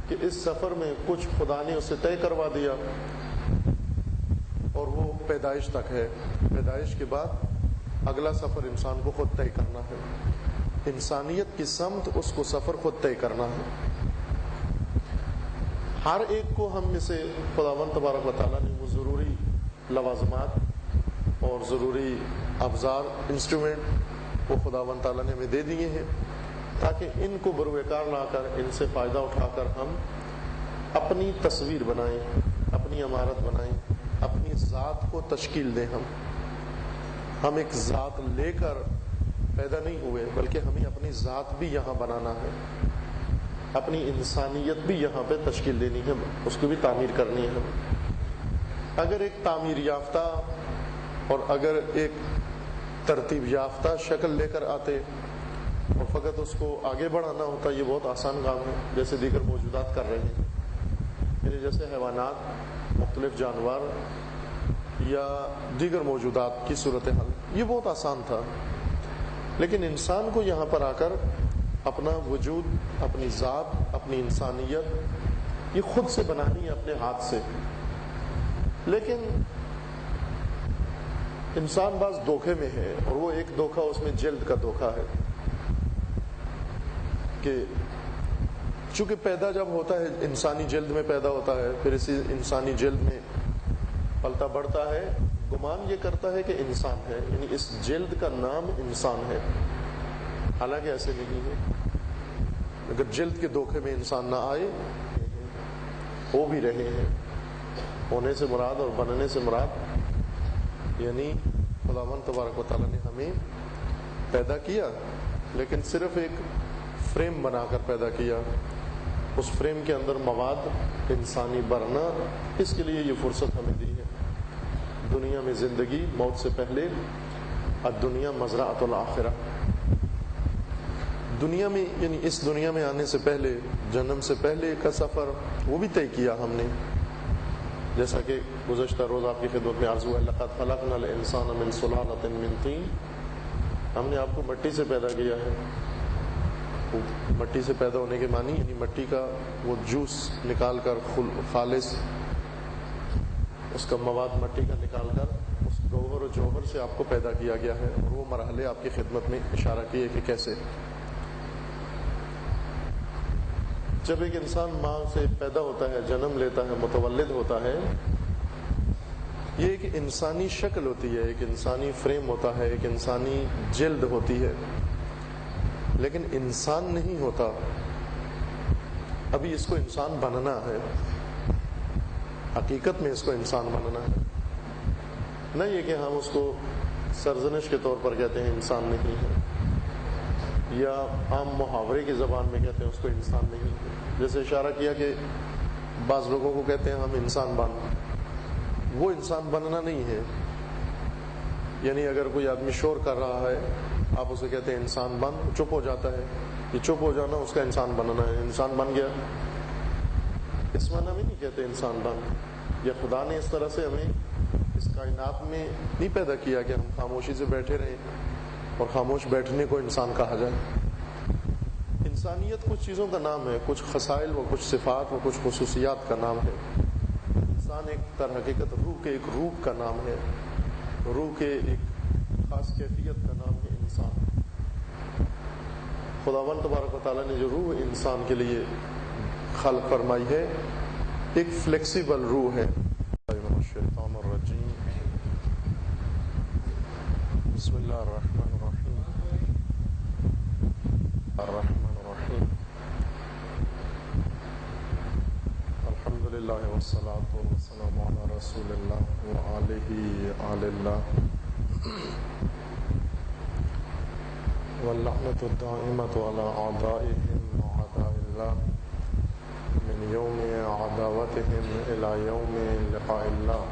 کہ اس سفر میں کچھ خدا نے اسے طے کروا دیا اور وہ پیدائش تک ہے، پیدائش کے بعد اگلا سفر انسان کو خود طے کرنا ہے، انسانیت کی سمت اس کو سفر خود طے کرنا ہے۔ ہر ایک کو ہم میں سے خداوند تبارک و تعالیٰ نے وہ ضروری لوازمات اور ضروری افزار، انسٹرومنٹ وہ خداوند تعالیٰ نے ہمیں دے دیے ہیں تاکہ ان کو بروکار لا کر، ان سے فائدہ اٹھا کر ہم اپنی تصویر بنائیں، اپنی عمارت بنائیں، اپنی ذات کو تشکیل دیں۔ ہم ایک ذات لے کر پیدا نہیں ہوئے، بلکہ ہمیں اپنی ذات بھی یہاں بنانا ہے، اپنی انسانیت بھی یہاں پہ تشکیل دینی ہے، اس کو بھی تعمیر کرنی ہے۔ اگر ایک تعمیر یافتہ اور اگر ایک ترتیب یافتہ شکل لے کر آتے اور فقط اس کو آگے بڑھانا ہوتا، یہ بہت آسان کام ہے، جیسے دیگر موجودات کر رہے ہیں، یعنی جیسے حیوانات، مختلف جانور یا دیگر موجودات کی صورتحال، یہ بہت آسان تھا۔ لیکن انسان کو یہاں پر آ کر اپنا وجود، اپنی ذات، اپنی انسانیت یہ خود سے بنانی ہے اپنے ہاتھ سے۔ لیکن انسان بعض دھوکے میں ہے، اور وہ ایک دھوکہ اس میں جلد کا دھوکہ ہے کہ چونکہ پیدا جب ہوتا ہے انسانی جلد میں پیدا ہوتا ہے، پھر اسی انسانی جلد میں پلتا بڑھتا ہے، گمان یہ کرتا ہے کہ انسان ہے، یعنی اس جلد کا نام انسان ہے، حالانکہ ایسے نہیں ہے۔ اگر جلد کے دھوکے میں انسان نہ آئے، ہو بھی رہے ہیں، ہونے سے مراد اور بننے سے مراد یعنی خداوند تبارک و تعالیٰ نے ہمیں پیدا کیا، لیکن صرف ایک فریم بنا کر پیدا کیا، اس فریم کے اندر مواد انسانی بھرنا، اس کے لیے یہ فرصت ہمیں دی ہے۔ دنیا میں زندگی موت سے پہلے، الدنیا مزرعۃ الآخرہ، دنیا میں یعنی اس دنیا میں آنے سے پہلے، جنم سے پہلے کا سفر وہ بھی طے کیا ہم نے، جیسا کہ گزشتہ روز آپ کی خدمت میں عرض ہوا، لقد خلقنا الانسان من سلالۃ من طین، ہم نے آپ کو مٹی سے پیدا کیا ہے۔ مٹی سے پیدا ہونے کے معنی یعنی مٹی کا وہ جوس نکال کر، خالص اس کا مواد مٹی کا نکال کر اس گوہر و جوہر سے آپ کو پیدا کیا گیا ہے، اور وہ مرحلے آپ کی خدمت میں اشارہ کیے کہ کیسے جب ایک انسان ماں سے پیدا ہوتا ہے، جنم لیتا ہے، متولد ہوتا ہے، یہ ایک انسانی شکل ہوتی ہے، ایک انسانی فریم ہوتا ہے، ایک انسانی جلد ہوتی ہے، لیکن انسان نہیں ہوتا۔ ابھی اس کو انسان بننا ہے، حقیقت میں اس کو انسان بننا ہے، نہ یہ کہ ہم اس کو سرزنش کے طور پر کہتے ہیں انسان نہیں ہے۔ یا عام محاورے کی زبان میں کہتے ہیں اس کو انسان نہیں. جیسے اشارہ کیا کہ بعض لوگوں کو کہتے ہیں ہم انسان بن، وہ انسان بننا نہیں ہے. یعنی اگر کوئی آدمی شور کر رہا ہے آپ اسے کہتے ہیں انسان بن، چپ ہو جاتا ہے، یہ چپ ہو جانا اس کا انسان بننا ہے. انسان بن گیا اس معنی میں نہیں کہتے انسان بن. یا خدا نے اس طرح سے ہمیں اس کائنات میں نہیں پیدا کیا کہ ہم خاموشی سے بیٹھے رہیں اور خاموش بیٹھنے کو انسان کہا جائے. انسانیت کچھ چیزوں کا نام ہے، کچھ خصائل و کچھ صفات و کچھ خصوصیات کا نام ہے. انسان ایک در حقیقت روح کے ایک روح کا نام ہے، روح کے ایک خاص کیفیت کا نام ہے انسان. خداوند تبارک و تعالیٰ نے جو روح انسان کے لیے خلق فرمائی ہے ایک فلیکسیبل روح ہے. الشیطان الرجیم. بسم اللہ الرحمن الرحیم. الرحمن الرحیم. الحمد للہ والصلاة والسلام علی رسول اللہ وآلہ آل اللہ واللعنۃ الدائمۃ علی اعدائهم وأعداء اللہ من یوم عداوتهم الى یوم لقاء اللہ.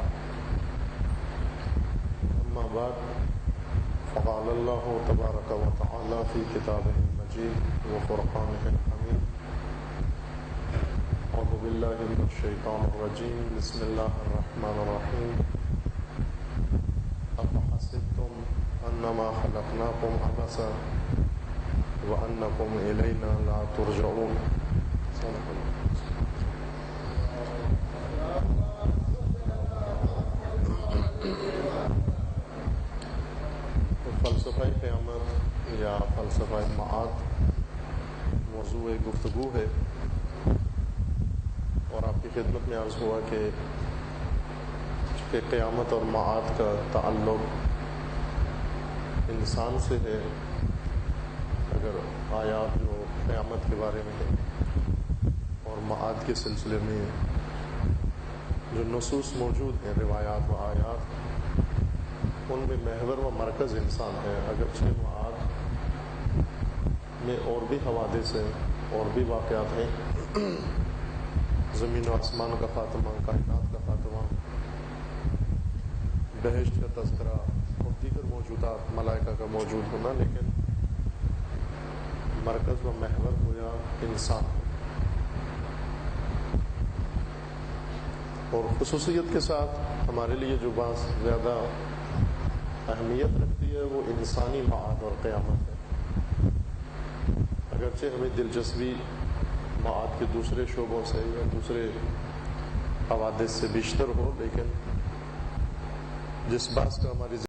اما بعد فقال اللہ تبارک و تعالی فی کتابہ المجید وفرقانہ الحمید. اعوذ باللہ من الشیطان الرجیم. بسم اللہ الرحمن الرحیم. افحسبتم انما خلقناکم عبثا وانکم الینا لا ترجعون. صدق اللہ. فلسفہ قیامت یا فلسفہ معاد موضوع گفتگو ہے، اور آپ کی خدمت میں عرض ہوا کہ قیامت اور معاد کا تعلق انسان سے ہے. اگر آیات جو قیامت کے بارے میں ہے اور معاد کے سلسلے میں جو نصوص موجود ہیں، روایات و آیات، ان میں محور و مرکز انسان ہے. اگرچہ معاد میں اور بھی حوادث ہیں اور بھی واقعات ہیں، زمین و آسمان کا خاتمہ، کائنات کا خاتمہ، بہشت کا تذکرہ اور دیگر موجودات، ملائکہ کا موجود ہونا، لیکن مرکز و محور گویا انسان ہے. اور خصوصیت کے ساتھ ہمارے لیے جو بات زیادہ اہمیت رکھتی ہے وہ انسانی معاد اور قیامت ہے. اگرچہ ہمیں دلچسپی معاد کے دوسرے شعبوں سے یا دوسرے حوادث سے بیشتر ہو، لیکن جس بات کا ہماری